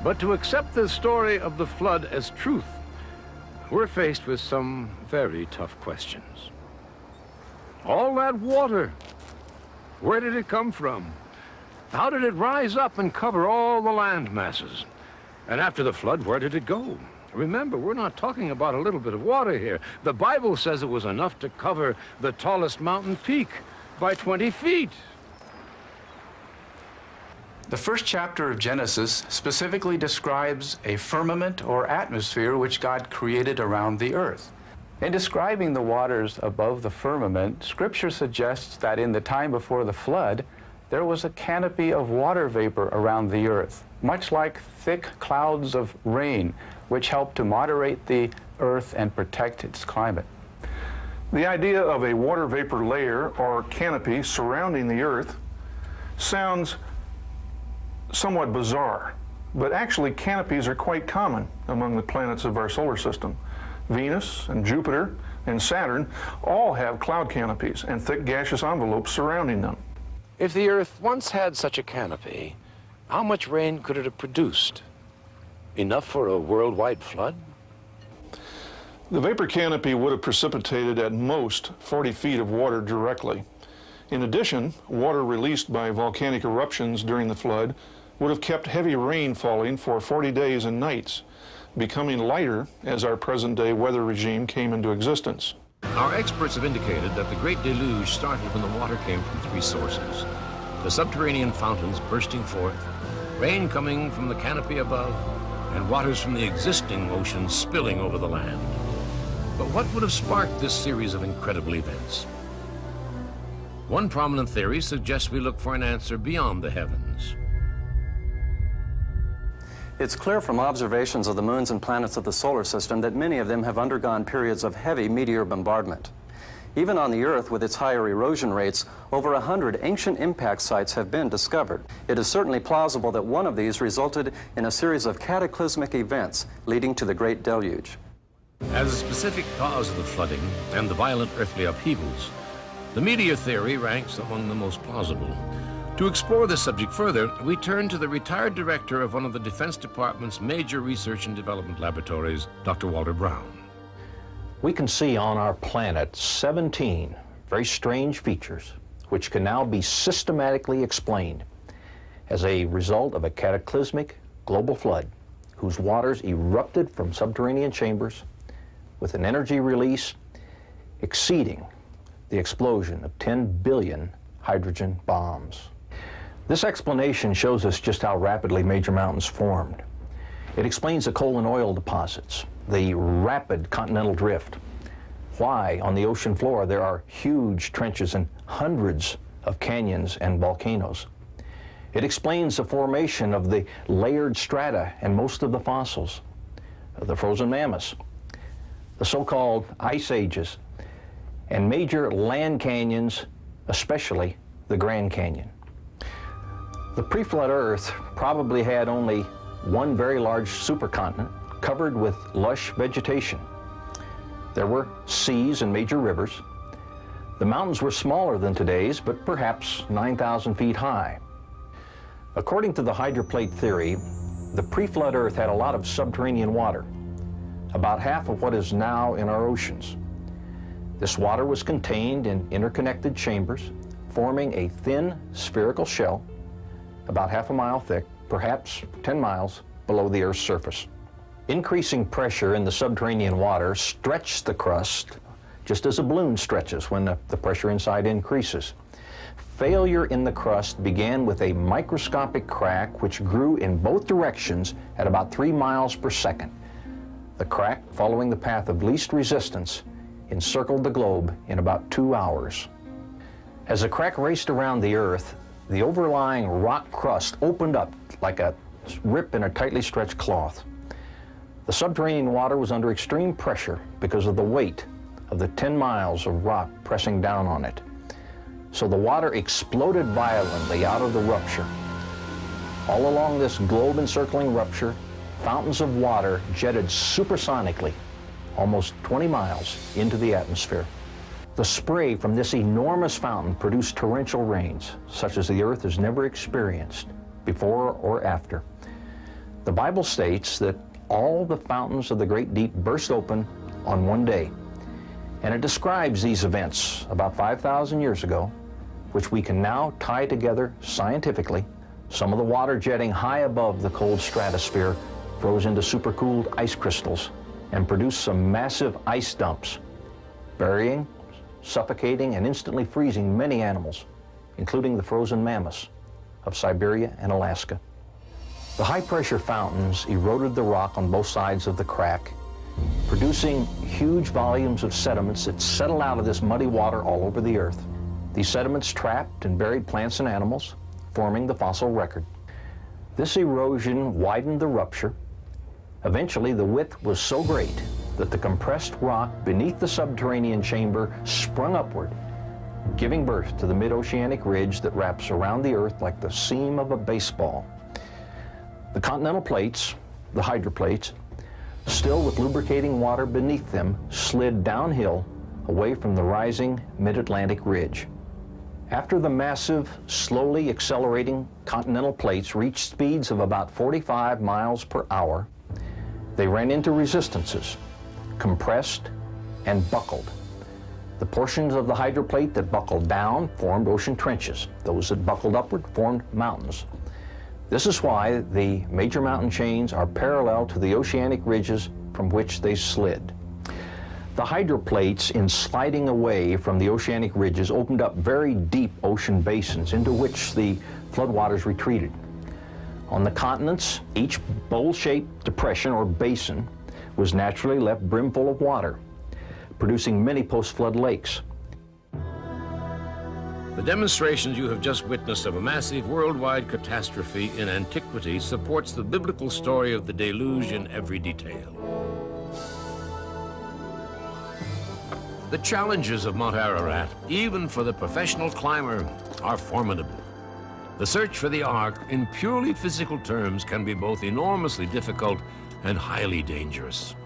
But to accept this story of the flood as truth, we're faced with some very tough questions. All that water, where did it come from? How did it rise up and cover all the land masses? And after the flood, where did it go? Remember, we're not talking about a little bit of water here. The Bible says it was enough to cover the tallest mountain peak by 20 feet. The first chapter of Genesis specifically describes a firmament or atmosphere which God created around the earth. In describing the waters above the firmament, Scripture suggests that in the time before the flood, there was a canopy of water vapor around the earth, much like thick clouds of rain, which help to moderate the earth and protect its climate. The idea of a water vapor layer or canopy surrounding the earth sounds somewhat bizarre, but actually canopies are quite common among the planets of our solar system. Venus and Jupiter and Saturn all have cloud canopies and thick gaseous envelopes surrounding them. If the Earth once had such a canopy, how much rain could it have produced? Enough for a worldwide flood? The vapor canopy would have precipitated at most 40 feet of water directly. In addition, water released by volcanic eruptions during the flood would have kept heavy rain falling for 40 days and nights, becoming lighter as our present-day weather regime came into existence. Our experts have indicated that the Great Deluge started when the water came from three sources: the subterranean fountains bursting forth, rain coming from the canopy above, and waters from the existing ocean spilling over the land. But what would have sparked this series of incredible events? One prominent theory suggests we look for an answer beyond the heavens. It's clear from observations of the moons and planets of the solar system that many of them have undergone periods of heavy meteor bombardment. Even on the Earth, with its higher erosion rates, over 100 ancient impact sites have been discovered. It is certainly plausible that one of these resulted in a series of cataclysmic events leading to the Great Deluge. As a specific cause of the flooding and the violent earthly upheavals, the meteor theory ranks among the most plausible. To explore this subject further, we turn to the retired director of one of the Defense Department's major research and development laboratories, Dr. Walter Brown. We can see on our planet 17 very strange features which can now be systematically explained as a result of a cataclysmic global flood whose waters erupted from subterranean chambers with an energy release exceeding the explosion of 10 billion hydrogen bombs. This explanation shows us just how rapidly major mountains formed. It explains the coal and oil deposits, the rapid continental drift, why on the ocean floor there are huge trenches and hundreds of canyons and volcanoes. It explains the formation of the layered strata and most of the fossils, the frozen mammoths, the so-called ice ages, and major land canyons, especially the Grand Canyon. The pre-flood Earth probably had only one very large supercontinent covered with lush vegetation. There were seas and major rivers. The mountains were smaller than today's, but perhaps 9,000 feet high. According to the hydroplate theory, the pre-flood Earth had a lot of subterranean water, about half of what is now in our oceans. This water was contained in interconnected chambers, forming a thin spherical shell about half a mile thick, perhaps 10 miles below the Earth's surface. Increasing pressure in the subterranean water stretched the crust just as a balloon stretches when the pressure inside increases. Failure in the crust began with a microscopic crack which grew in both directions at about 3 miles per second. The crack, following the path of least resistance, encircled the globe in about 2 hours. As the crack raced around the Earth, the overlying rock crust opened up like a rip in a tightly stretched cloth. The subterranean water was under extreme pressure because of the weight of the 10 miles of rock pressing down on it. So the water exploded violently out of the rupture. All along this globe-encircling rupture, fountains of water jetted supersonically, almost 20 miles into the atmosphere. The spray from this enormous fountain produced torrential rains, such as the Earth has never experienced before or after. The Bible states that all the fountains of the great deep burst open on one day. And it describes these events about 5,000 years ago, which we can now tie together scientifically. Some of the water jetting high above the cold stratosphere froze into supercooled ice crystals and produced some massive ice dumps, burying, suffocating, and instantly freezing many animals, including the frozen mammoths of Siberia and Alaska. The high-pressure fountains eroded the rock on both sides of the crack, producing huge volumes of sediments that settled out of this muddy water all over the Earth. These sediments trapped and buried plants and animals, forming the fossil record. This erosion widened the rupture. Eventually, the width was so great that the compressed rock beneath the subterranean chamber sprung upward, giving birth to the mid-oceanic ridge that wraps around the Earth like the seam of a baseball. The continental plates, the hydroplates, still with lubricating water beneath them, slid downhill away from the rising mid-Atlantic ridge. After the massive, slowly accelerating continental plates reached speeds of about 45 miles per hour, they ran into resistances, compressed, and buckled. The portions of the hydroplate that buckled down formed ocean trenches. Those that buckled upward formed mountains. This is why the major mountain chains are parallel to the oceanic ridges from which they slid. The hydroplates, in sliding away from the oceanic ridges, opened up very deep ocean basins into which the floodwaters retreated. On the continents, each bowl-shaped depression or basin was naturally left brimful of water, producing many post-flood lakes. The demonstrations you have just witnessed of a massive worldwide catastrophe in antiquity supports the biblical story of the deluge in every detail. The challenges of Mount Ararat, even for the professional climber, are formidable. The search for the Ark, in purely physical terms, can be both enormously difficult and highly dangerous.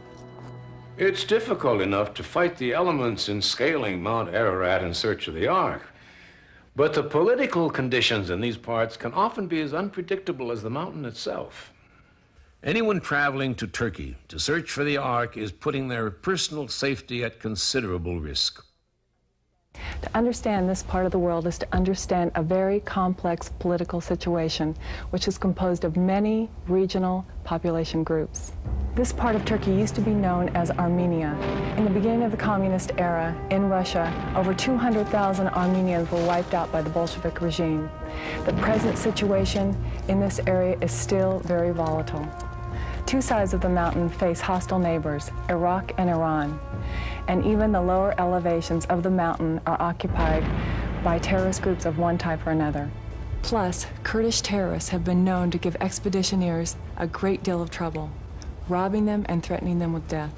It's difficult enough to fight the elements in scaling Mount Ararat in search of the Ark. But the political conditions in these parts can often be as unpredictable as the mountain itself. Anyone traveling to Turkey to search for the Ark is putting their personal safety at considerable risk. To understand this part of the world is to understand a very complex political situation, which is composed of many regional population groups. This part of Turkey used to be known as Armenia. In the beginning of the communist era in Russia, over 200,000 Armenians were wiped out by the Bolshevik regime. The present situation in this area is still very volatile. Two sides of the mountain face hostile neighbors, Iraq and Iran, and even the lower elevations of the mountain are occupied by terrorist groups of one type or another. Plus, Kurdish terrorists have been known to give expeditioneers a great deal of trouble, robbing them and threatening them with death.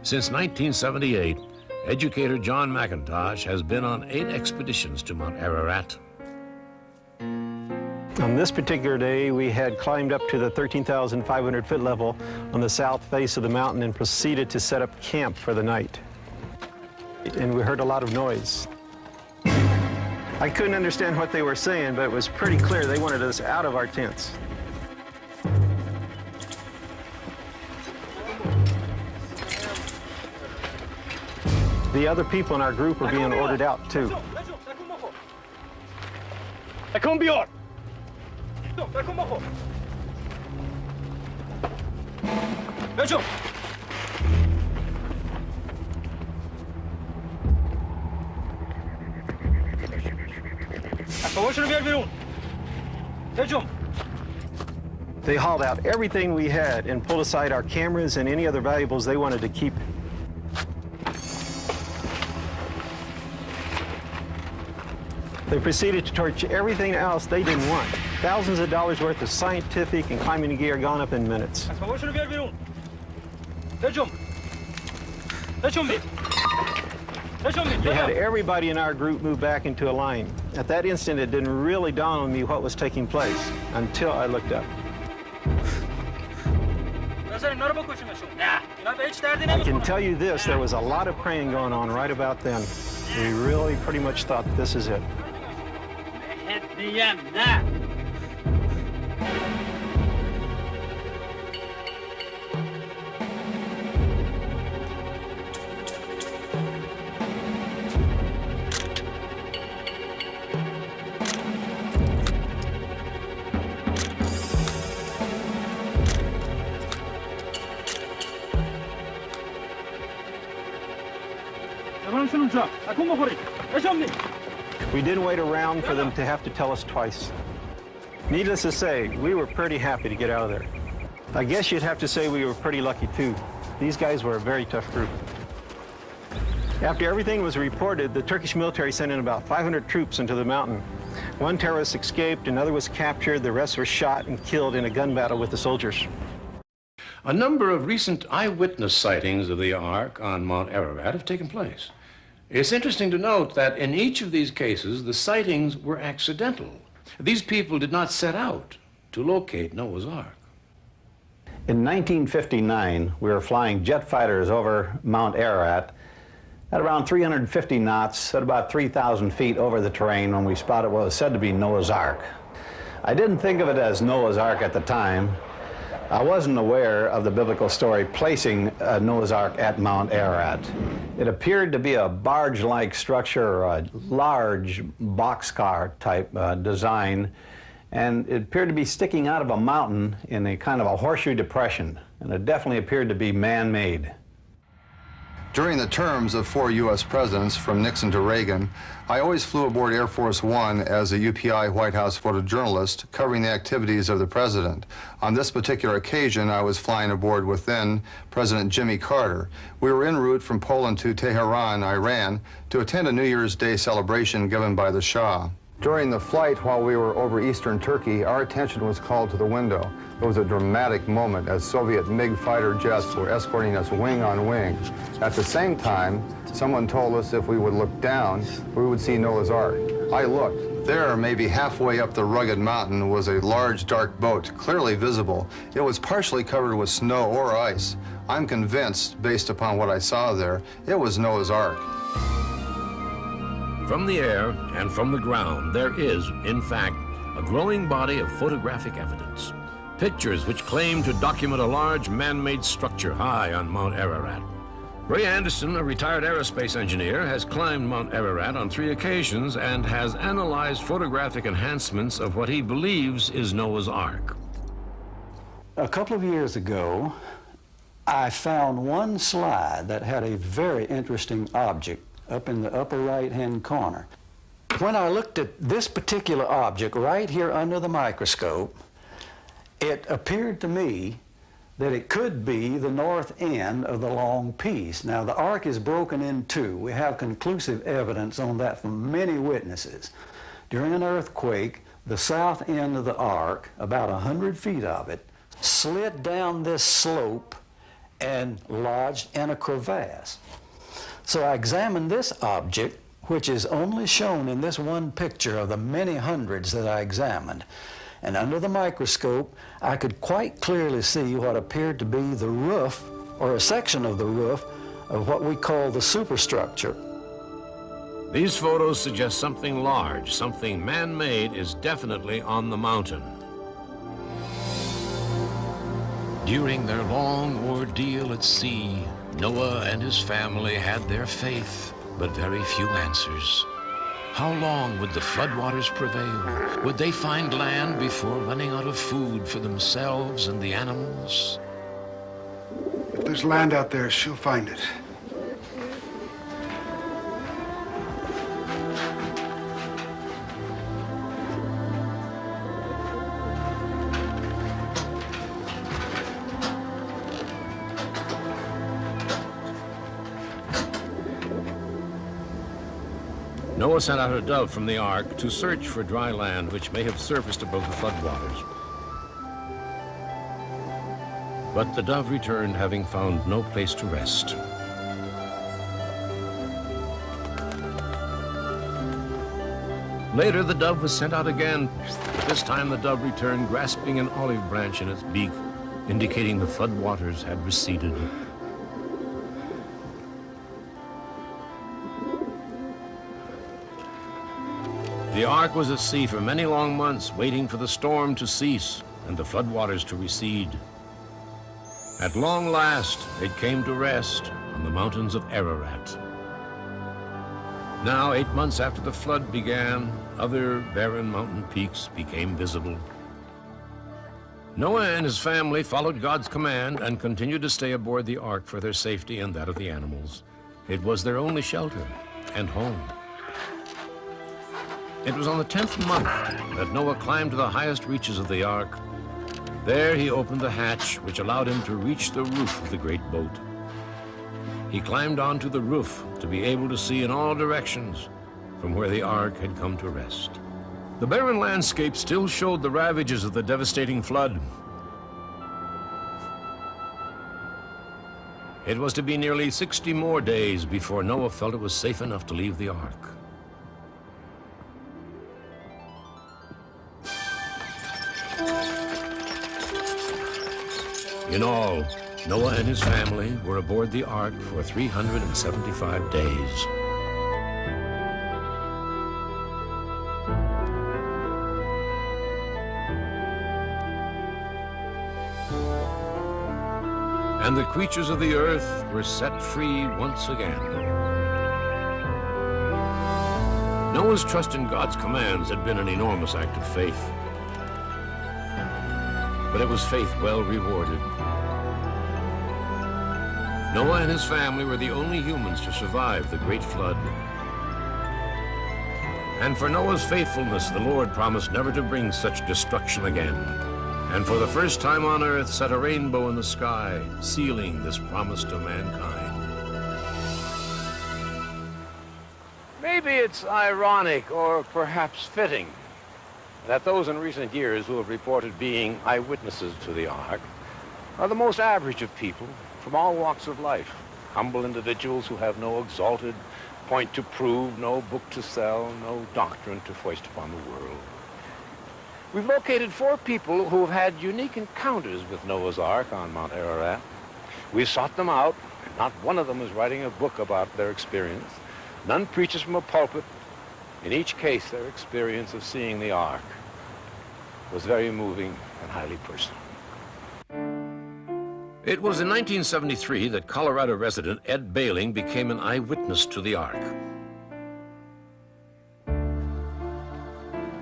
Since 1978, educator John McIntosh has been on 8 expeditions to Mount Ararat. On this particular day, we had climbed up to the 13,500-foot level on the south face of the mountain and proceeded to set up camp for the night. And we heard a lot of noise. I couldn't understand what they were saying, but it was pretty clear they wanted us out of our tents. The other people in our group were being ordered out, too. They hauled out everything we had and pulled aside our cameras and any other valuables they wanted to keep. They proceeded to torch everything else they didn't want. Thousands of dollars worth of scientific and climbing gear gone up in minutes. They had everybody in our group move back into a line. At that instant, it didn't really dawn on me what was taking place until I looked up. I can tell you this, there was a lot of praying going on right about then. We really pretty much thought this is it. We didn't wait around for them to have to tell us twice. Needless to say, we were pretty happy to get out of there. I guess you'd have to say we were pretty lucky too. These guys were a very tough group. After everything was reported, the Turkish military sent in about 500 troops into the mountain. One terrorist escaped, another was captured, the rest were shot and killed in a gun battle with the soldiers. A number of recent eyewitness sightings of the Ark on Mount Ararat have taken place. It's interesting to note that in each of these cases, the sightings were accidental. These people did not set out to locate Noah's Ark. In 1959, we were flying jet fighters over Mount Ararat at around 350 knots at about 3,000 feet over the terrain when we spotted what was said to be Noah's Ark. I didn't think of it as Noah's Ark at the time. I wasn't aware of the biblical story placing Noah's Ark at Mount Ararat. It appeared to be a barge-like structure, or a large boxcar type design, and it appeared to be sticking out of a mountain in a kind of a horseshoe depression, and it definitely appeared to be man-made. During the terms of 4 U.S. presidents, from Nixon to Reagan, I always flew aboard Air Force One as a UPI White House photojournalist covering the activities of the president. On this particular occasion, I was flying aboard with then President Jimmy Carter. We were en route from Poland to Tehran, Iran, to attend a New Year's Day celebration given by the Shah. During the flight while we were over eastern Turkey, our attention was called to the window. It was a dramatic moment as Soviet MiG fighter jets were escorting us wing on wing. At the same time, someone told us if we would look down, we would see Noah's Ark. I looked. There, maybe halfway up the rugged mountain, was a large dark boat, clearly visible. It was partially covered with snow or ice. I'm convinced, based upon what I saw there, it was Noah's Ark. From the air and from the ground, there is, in fact, a growing body of photographic evidence. Pictures which claim to document a large man-made structure high on Mount Ararat. Ray Anderson, a retired aerospace engineer, has climbed Mount Ararat on 3 occasions and has analyzed photographic enhancements of what he believes is Noah's Ark. A couple of years ago, I found one slide that had a very interesting object up in the upper right-hand corner. When I looked at this particular object right here under the microscope, it appeared to me that it could be the north end of the long piece. Now, the Ark is broken in two. We have conclusive evidence on that from many witnesses. During an earthquake, the south end of the Ark, about 100 feet of it, slid down this slope and lodged in a crevasse. So I examined this object, which is only shown in this one picture of the many hundreds that I examined. And under the microscope, I could quite clearly see what appeared to be the roof, or a section of the roof, of what we call the superstructure. These photos suggest something large, something man-made is definitely on the mountain. During their long ordeal at sea, Noah and his family had their faith, but very few answers. How long would the floodwaters prevail? Would they find land before running out of food for themselves and the animals? If there's land out there, she'll find it. Noah sent out a dove from the ark to search for dry land which may have surfaced above the floodwaters. But the dove returned having found no place to rest. Later, the dove was sent out again. This time the dove returned grasping an olive branch in its beak, indicating the floodwaters had receded. The ark was at sea for many long months, waiting for the storm to cease and the floodwaters to recede. At long last, it came to rest on the mountains of Ararat. Now, 8 months after the flood began, other barren mountain peaks became visible. Noah and his family followed God's command and continued to stay aboard the ark for their safety and that of the animals. It was their only shelter and home. It was on the 10th month that Noah climbed to the highest reaches of the ark. There he opened the hatch, which allowed him to reach the roof of the great boat. He climbed onto the roof to be able to see in all directions from where the ark had come to rest. The barren landscape still showed the ravages of the devastating flood. It was to be nearly 60 more days before Noah felt it was safe enough to leave the ark. In all, Noah and his family were aboard the ark for 375 days. And the creatures of the earth were set free once again. Noah's trust in God's commands had been an enormous act of faith. But it was faith well rewarded. Noah and his family were the only humans to survive the great flood. And for Noah's faithfulness, the Lord promised never to bring such destruction again. And for the first time on earth, set a rainbow in the sky, sealing this promise to mankind. Maybe it's ironic, or perhaps fitting, that those in recent years who have reported being eyewitnesses to the ark are the most average of people from all walks of life. Humble individuals who have no exalted point to prove, no book to sell, no doctrine to foist upon the world. We've located 4 people who have had unique encounters with Noah's Ark on Mount Ararat. We've sought them out, and not one of them is writing a book about their experience. None preaches from a pulpit. In each case, their experience of seeing the Ark was very moving and highly personal. It was in 1973 that Colorado resident Ed Bailing became an eyewitness to the Ark.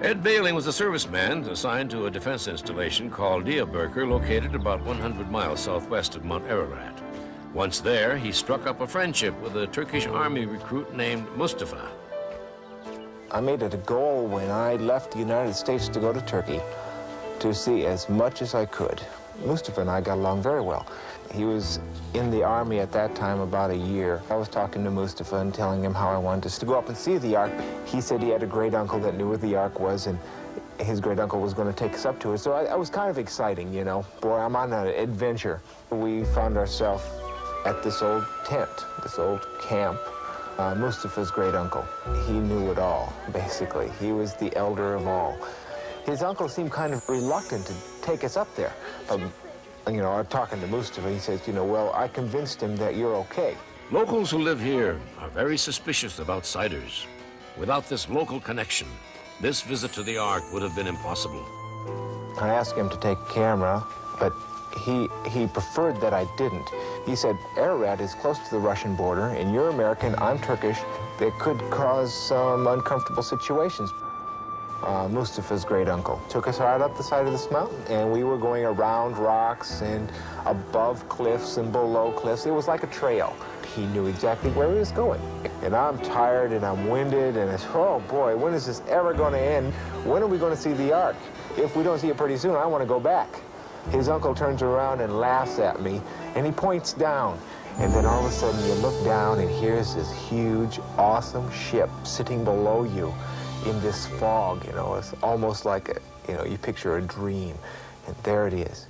Ed Bailing was a serviceman assigned to a defense installation called Diyarbakir, located about 100 miles southwest of Mount Ararat. Once there, he struck up a friendship with a Turkish army recruit named Mustafa. I made it a goal when I left the United States to go to Turkey to see as much as I could. Mustafa and I got along very well. He was in the army at that time about a year. I was talking to Mustafa and telling him how I wanted to go up and see the Ark. He said he had a great uncle that knew where the Ark was, and his great uncle was going to take us up to it. So I was kind of exciting, you know. Boy, I'm on an adventure. We found ourselves at this old tent, this old camp. Mustafa's great uncle. He knew it all, basically. He was the elder of all. His uncle seemed kind of reluctant to take us up there. You know, I'm talking to Mustafa, he says, you know, well, I convinced him that you're okay. Locals who live here are very suspicious of outsiders. Without this local connection, this visit to the Ark would have been impossible. I asked him to take a camera, but he preferred that I didn't. He said, Ararat is close to the Russian border, and you're American, I'm Turkish. That could cause some uncomfortable situations. Mustafa's great uncle took us right up the side of this mountain, and we were going around rocks and above cliffs and below cliffs. It was like a trail. He knew exactly where he was going. And I'm tired and I'm winded, and it's, oh boy, when is this ever going to end? When are we going to see the Ark? If we don't see it pretty soon, I want to go back. His uncle turns around and laughs at me, and he points down. And then all of a sudden you look down, and here's this huge, awesome ship sitting below you in this fog, you know. It's almost like, you picture a dream, and there it is.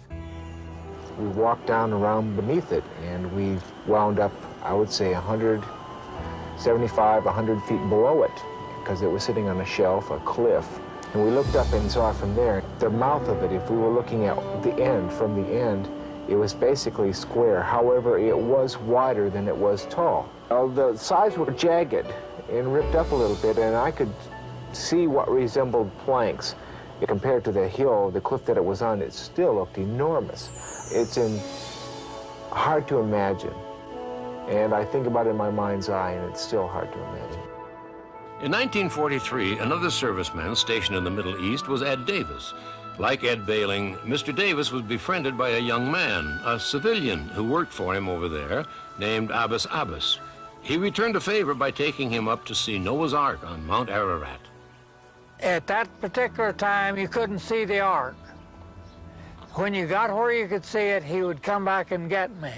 We walked down around beneath it, and we wound up, I would say, 175, 100 feet below it, because it was sitting on a shelf, a cliff. And we looked up and saw from there, the mouth of it, if we were looking at the end, from the end, it was basically square. However, it was wider than it was tall. The sides were jagged and ripped up a little bit, and I could see what resembled planks. Compared to the hill, the cliff that it was on, it still looked enormous. It's hard to imagine. And I think about it in my mind's eye, and it's still hard to imagine. In 1943, another serviceman stationed in the Middle East was Ed Davis. Like Ed Bailing, Mr. Davis was befriended by a young man, a civilian who worked for him over there, named Abbas Abbas. He returned a favor by taking him up to see Noah's Ark on Mount Ararat. At that particular time, you couldn't see the Ark. When you got where you could see it, he would come back and get me.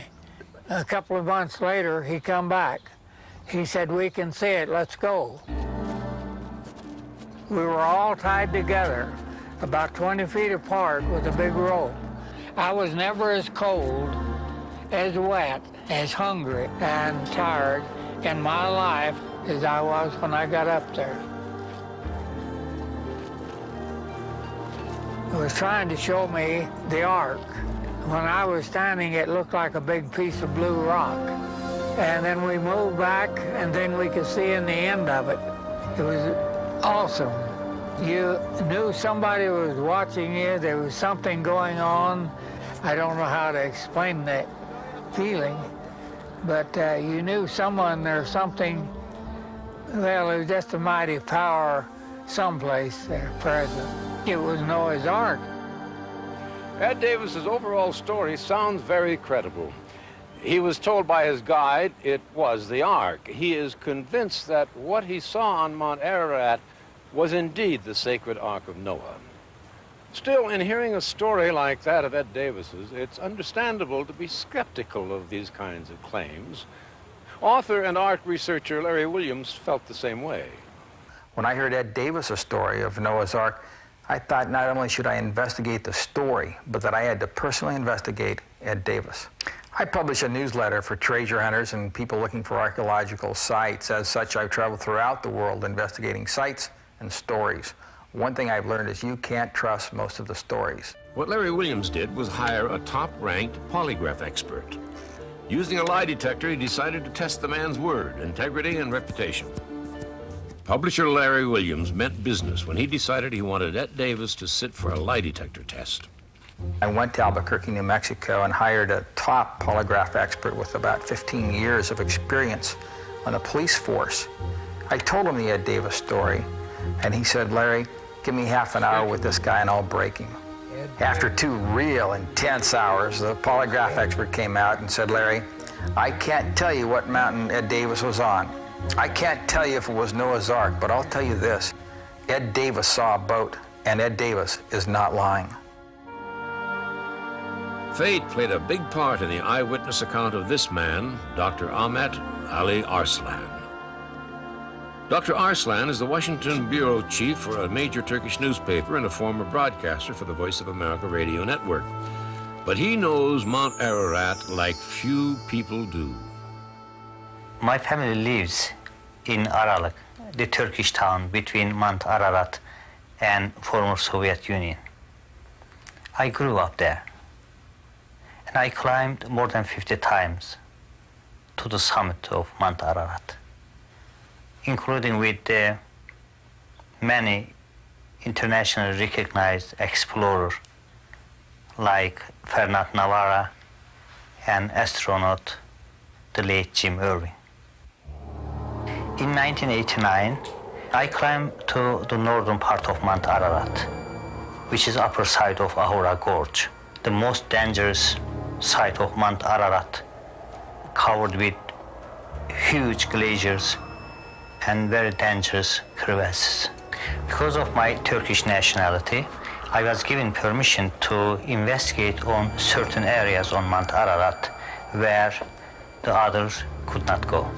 A couple of months later, he come back. He said, we can see it, let's go. We were all tied together, about 20 feet apart with a big rope. I was never as cold, as wet, as hungry and tired in my life as I was when I got up there. He was trying to show me the Ark. When I was standing, it looked like a big piece of blue rock. And then we moved back, and then we could see in the end of it. It was awesome. You knew somebody was watching you. There was something going on. I don't know how to explain that feeling, but you knew someone or something. Well, it was just a mighty power someplace there present. It was Noah's Ark. Ed Davis's overall story sounds very credible. He was told by his guide it was the Ark. He is convinced that what he saw on Mount Ararat was indeed the sacred Ark of Noah. Still, in hearing a story like that of Ed Davis's, it's understandable to be skeptical of these kinds of claims. Author and art researcher Larry Williams felt the same way. When I heard Ed Davis's story of Noah's Ark, I thought not only should I investigate the story, but that I had to personally investigate Ed Davis. I publish a newsletter for treasure hunters and people looking for archaeological sites. As such, I've traveled throughout the world investigating sites and stories. One thing I've learned is you can't trust most of the stories. What Larry Williams did was hire a top-ranked polygraph expert. Using a lie detector, he decided to test the man's word, integrity, and reputation. Publisher Larry Williams meant business when he decided he wanted Ed Davis to sit for a lie detector test. I went to Albuquerque, New Mexico, and hired a top polygraph expert with about 15 years of experience on a police force. I told him the Ed Davis story, and he said, Larry, give me half an hour with this guy and I'll break him. After 2 real intense hours, the polygraph expert came out and said, Larry, I can't tell you what mountain Ed Davis was on. I can't tell you if it was Noah's Ark, but I'll tell you this. Ed Davis saw a boat, and Ed Davis is not lying. Fate played a big part in the eyewitness account of this man, Dr. Ahmet Ali Arslan. Dr. Arslan is the Washington bureau chief for a major Turkish newspaper and a former broadcaster for the Voice of America radio network. But he knows Mount Ararat like few people do. My family lives in Aralık, the Turkish town between Mount Ararat and former Soviet Union. I grew up there, and I climbed more than 50 times to the summit of Mount Ararat, including with many internationally recognized explorers like Fernand Navarra and astronaut the late Jim Irving. In 1989, I climbed to the northern part of Mount Ararat, which is upper side of Ahura Gorge, the most dangerous site of Mount Ararat, covered with huge glaciers and very dangerous crevasses. Because of my Turkish nationality, I was given permission to investigate on certain areas on Mount Ararat where the others could not go.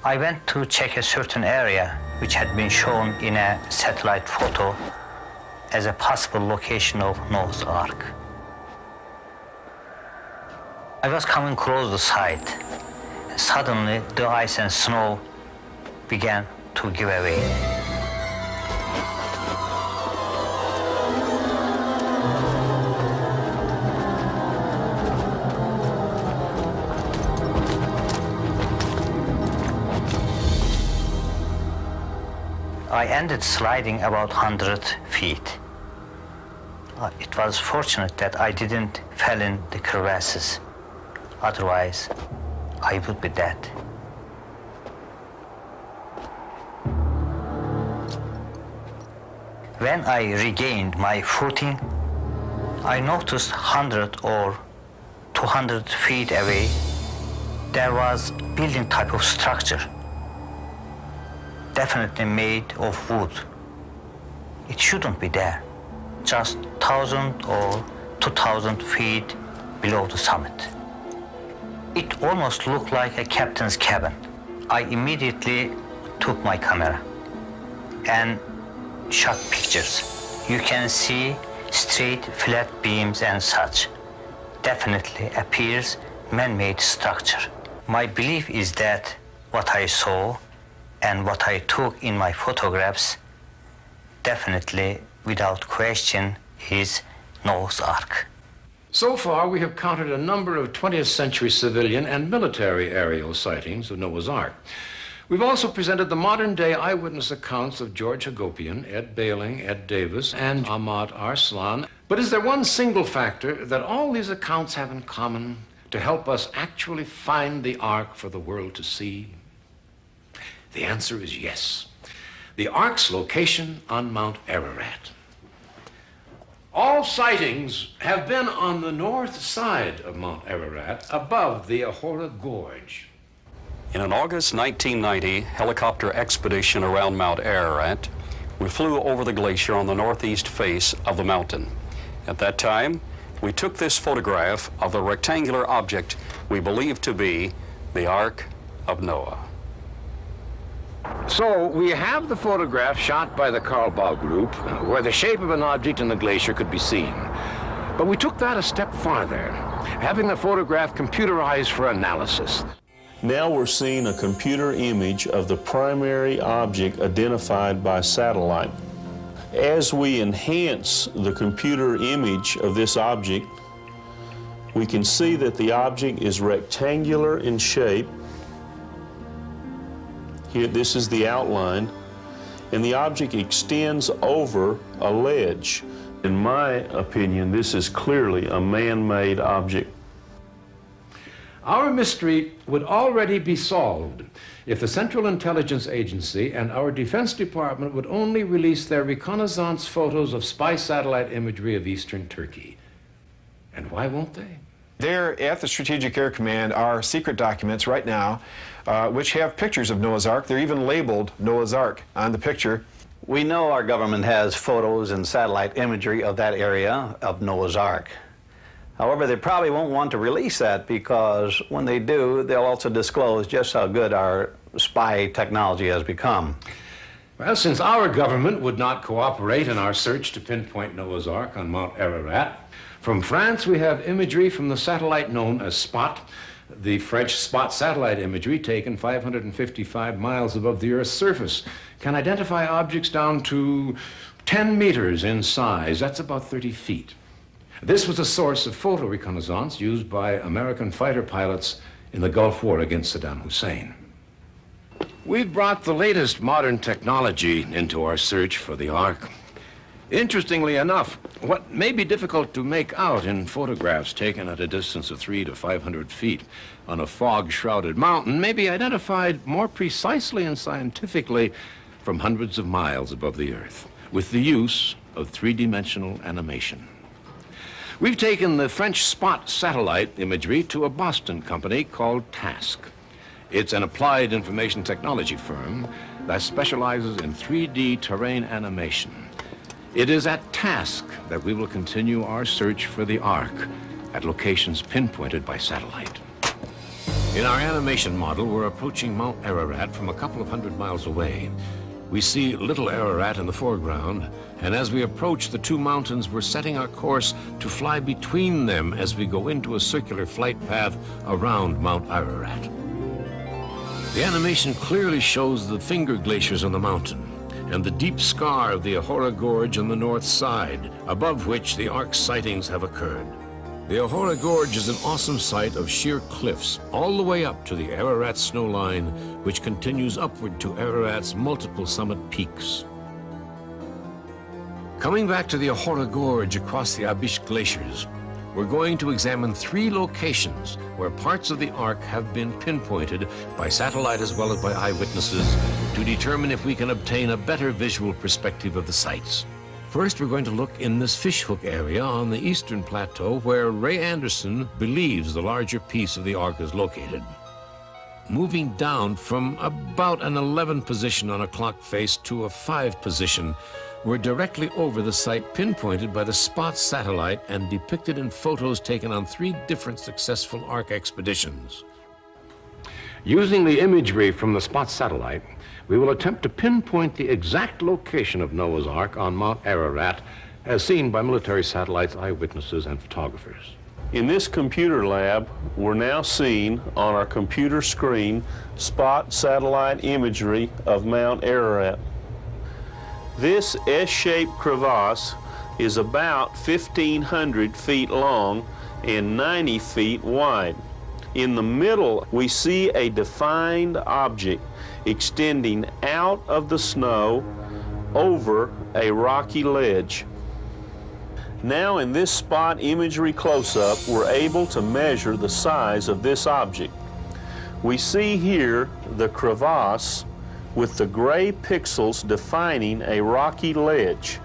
I went to check a certain area which had been shown in a satellite photo as a possible location of Noah's Ark. I was coming close to the site. Suddenly, the ice and snow began to give away. I ended sliding about 100 feet. It was fortunate that I didn't fall in the crevasses. Otherwise, I would be dead. When I regained my footing, I noticed 100 or 200 feet away, there was building type of structure, definitely made of wood. It shouldn't be there, just 1,000 or 2,000 feet below the summit. It almost looked like a captain's cabin. I immediately took my camera and shot pictures. You can see straight, flat beams and such. Definitely appears man-made structure. My belief is that what I saw and what I took in my photographs definitely, without question, is Noah's Ark. So far, we have counted a number of 20th century civilian and military aerial sightings of Noah's Ark. We've also presented the modern-day eyewitness accounts of George Hagopian, Ed Bailing, Ed Davis, and Ahmad Arslan. But is there one single factor that all these accounts have in common to help us actually find the Ark for the world to see? The answer is yes. The Ark's location on Mount Ararat. All sightings have been on the north side of Mount Ararat, above the Ahura Gorge. In an August 1990 helicopter expedition around Mount Ararat, we flew over the glacier on the northeast face of the mountain. At that time, we took this photograph of a rectangular object we believed to be the Ark of Noah. So we have the photograph shot by the Karlbau group where the shape of an object in the glacier could be seen. But we took that a step farther, having the photograph computerized for analysis. Now we're seeing a computer image of the primary object identified by satellite. As we enhance the computer image of this object, we can see that the object is rectangular in shape. Here, this is the outline, and the object extends over a ledge. In my opinion, this is clearly a man-made object. Our mystery would already be solved if the Central Intelligence Agency and our Defense Department would only release their reconnaissance photos of spy satellite imagery of eastern Turkey. And why won't they? There at the Strategic Air Command are secret documents right now which have pictures of Noah's Ark. They're even labeled Noah's Ark on the picture. We know our government has photos and satellite imagery of that area of Noah's Ark. However, they probably won't want to release that because when they do, they'll also disclose just how good our spy technology has become. Well, since our government would not cooperate in our search to pinpoint Noah's Ark on Mount Ararat, from France we have imagery from the satellite known as SPOT, the French SPOT satellite imagery taken 555 miles above the Earth's surface, can identify objects down to 10 meters in size. That's about 30 feet. This was a source of photo reconnaissance used by American fighter pilots in the Gulf War against Saddam Hussein. We've brought the latest modern technology into our search for the Ark. Interestingly enough, what may be difficult to make out in photographs taken at a distance of 300 to 500 feet on a fog-shrouded mountain may be identified more precisely and scientifically from hundreds of miles above the Earth with the use of three-dimensional animation. We've taken the French spot satellite imagery to a Boston company called Task. It's an applied information technology firm that specializes in 3D terrain animation. It is at Task that we will continue our search for the Ark at locations pinpointed by satellite. In our animation model, we're approaching Mount Ararat from a couple of hundred miles away. We see Little Ararat in the foreground, and as we approach the two mountains, we're setting our course to fly between them as we go into a circular flight path around Mount Ararat. The animation clearly shows the finger glaciers on the mountain and the deep scar of the Ahora Gorge on the north side, above which the Ark sightings have occurred. The Ahora Gorge is an awesome sight of sheer cliffs all the way up to the Ararat snow line, which continues upward to Ararat's multiple summit peaks. Coming back to the Ahora Gorge across the Abish glaciers, we're going to examine 3 locations where parts of the Ark have been pinpointed by satellite as well as by eyewitnesses to determine if we can obtain a better visual perspective of the sites. First, we're going to look in this fishhook area on the eastern plateau where Ray Anderson believes the larger piece of the Ark is located. Moving down from about an 11 position on a clock face to a 5 position, we're directly over the site pinpointed by the Spot satellite and depicted in photos taken on 3 different successful Ark expeditions. Using the imagery from the Spot satellite, we will attempt to pinpoint the exact location of Noah's Ark on Mount Ararat as seen by military satellites, eyewitnesses, and photographers. In this computer lab, we're now seeing on our computer screen Spot satellite imagery of Mount Ararat. This S-shaped crevasse is about 1,500 feet long and 90 feet wide. In the middle, we see a defined object extending out of the snow over a rocky ledge. Now in this spot imagery close-up, we're able to measure the size of this object. We see here the crevasse with the gray pixels defining a rocky ledge.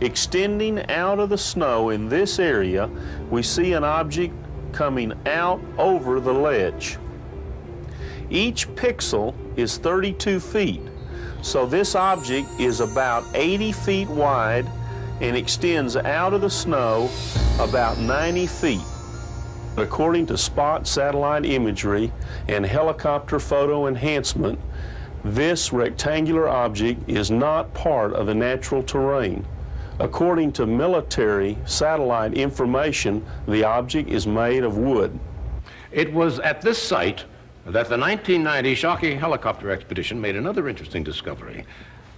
Extending out of the snow in this area, we see an object coming out over the ledge. Each pixel is 32 feet, so this object is about 80 feet wide and extends out of the snow about 90 feet. According to Spot satellite imagery and helicopter photo enhancement, this rectangular object is not part of the natural terrain. According to military satellite information, the object is made of wood. It was at this site that the 1990 Shockey helicopter expedition made another interesting discovery.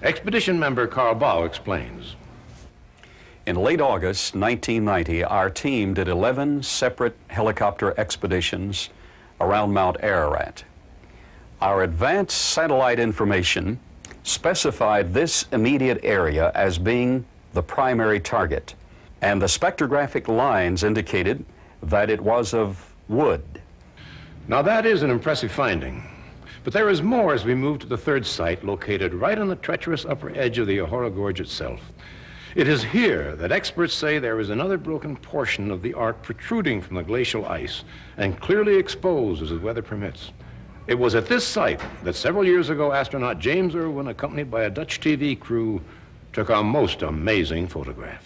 Expedition member Carl Baugh explains. In late August 1990, our team did 11 separate helicopter expeditions around Mount Ararat. Our advanced satellite information specified this immediate area as being the primary target, and the spectrographic lines indicated that it was of wood. Now that is an impressive finding, but there is more as we move to the 3rd site located right on the treacherous upper edge of the Ahora Gorge itself. It is here that experts say there is another broken portion of the Ark protruding from the glacial ice and clearly exposed as the weather permits. It was at this site that several years ago astronaut James Irwin, accompanied by a Dutch TV crew, took a most amazing photograph.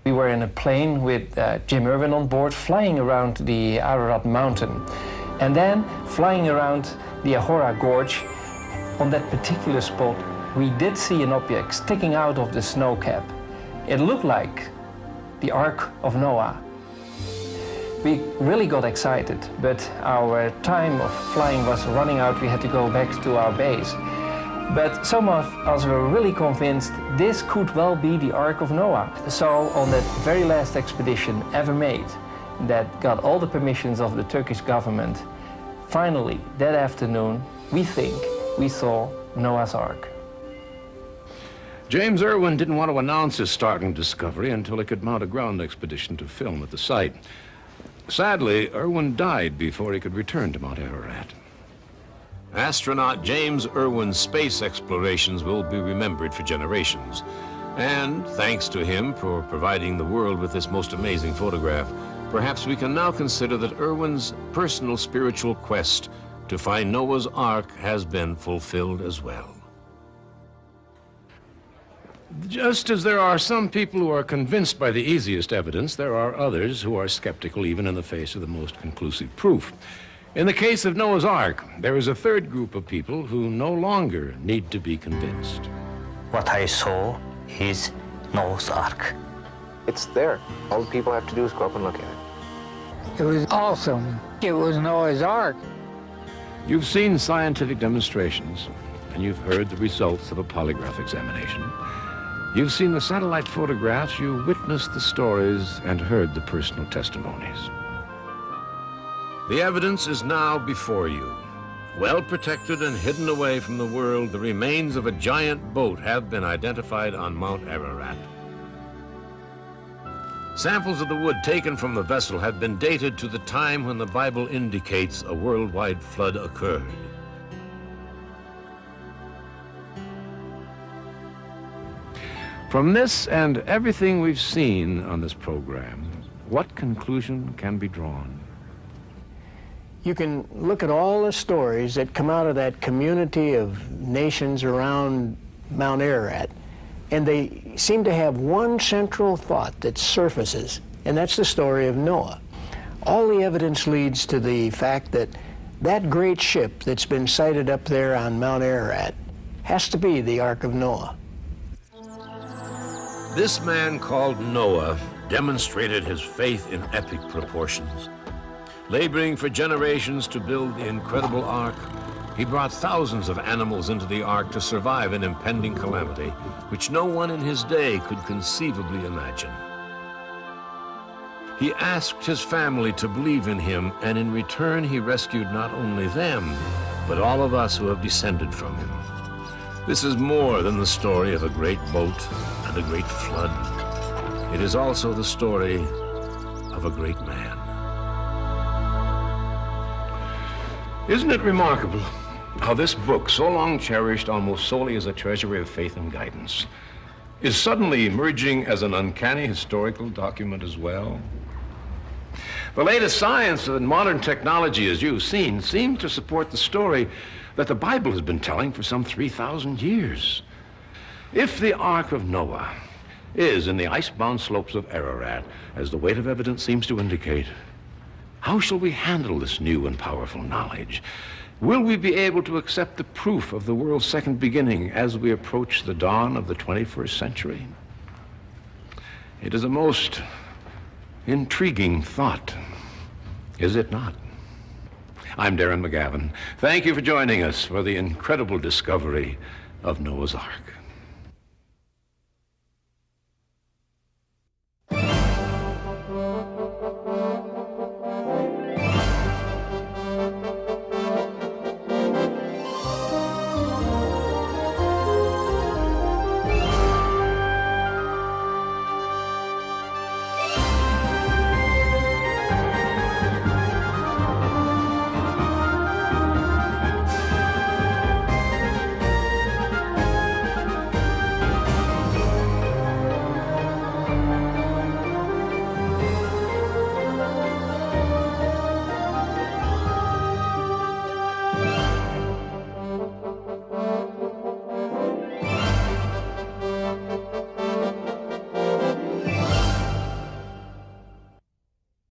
We were in a plane with Jim Irwin on board, flying around the Ararat mountain, and then flying around the Ahora Gorge. On that particular spot, we did see an object sticking out of the snow cap. It looked like the Ark of Noah. We really got excited, but our time of flying was running out. We had to go back to our base. But some of us were really convinced this could well be the Ark of Noah. So on that very last expedition ever made, that got all the permissions of the Turkish government, finally, that afternoon, we think we saw Noah's Ark. James Irwin didn't want to announce his startling discovery until he could mount a ground expedition to film at the site. Sadly, Irwin died before he could return to Mount Ararat. Astronaut James Irwin's space explorations will be remembered for generations. And thanks to him for providing the world with this most amazing photograph, perhaps we can now consider that Irwin's personal spiritual quest to find Noah's Ark has been fulfilled as well. Just as there are some people who are convinced by the easiest evidence, there are others who are skeptical even in the face of the most conclusive proof. In the case of Noah's Ark, there is a third group of people who no longer need to be convinced. What I saw is Noah's Ark. It's there. All the people have to do is go up and look at it. It was awesome. It was Noah's Ark. You've seen scientific demonstrations, and you've heard the results of a polygraph examination. You've seen the satellite photographs, you witnessed the stories, and heard the personal testimonies. The evidence is now before you. Well protected and hidden away from the world, the remains of a giant boat have been identified on Mount Ararat. Samples of the wood taken from the vessel have been dated to the time when the Bible indicates a worldwide flood occurred. From this and everything we've seen on this program, what conclusion can be drawn? You can look at all the stories that come out of that community of nations around Mount Ararat, and they seem to have one central thought that surfaces, and that's the story of Noah. All the evidence leads to the fact that that great ship that's been sighted up there on Mount Ararat has to be the Ark of Noah. This man called Noah demonstrated his faith in epic proportions. Laboring for generations to build the incredible ark, he brought thousands of animals into the ark to survive an impending calamity, which no one in his day could conceivably imagine. He asked his family to believe in him, and in return he rescued not only them, but all of us who have descended from him. This is more than the story of a great boat and a great flood. It is also the story of a great man. Isn't it remarkable how this book, so long cherished almost solely as a treasury of faith and guidance, is suddenly emerging as an uncanny historical document as well? The latest science and modern technology, as you've seen, seem to support the story that the Bible has been telling for some 3,000 years. If the Ark of Noah is in the icebound slopes of Ararat, as the weight of evidence seems to indicate, how shall we handle this new and powerful knowledge? Will we be able to accept the proof of the world's second beginning as we approach the dawn of the 21st century? It is a most intriguing thought, is it not? I'm Darren McGavin. Thank you for joining us for the incredible discovery of Noah's Ark.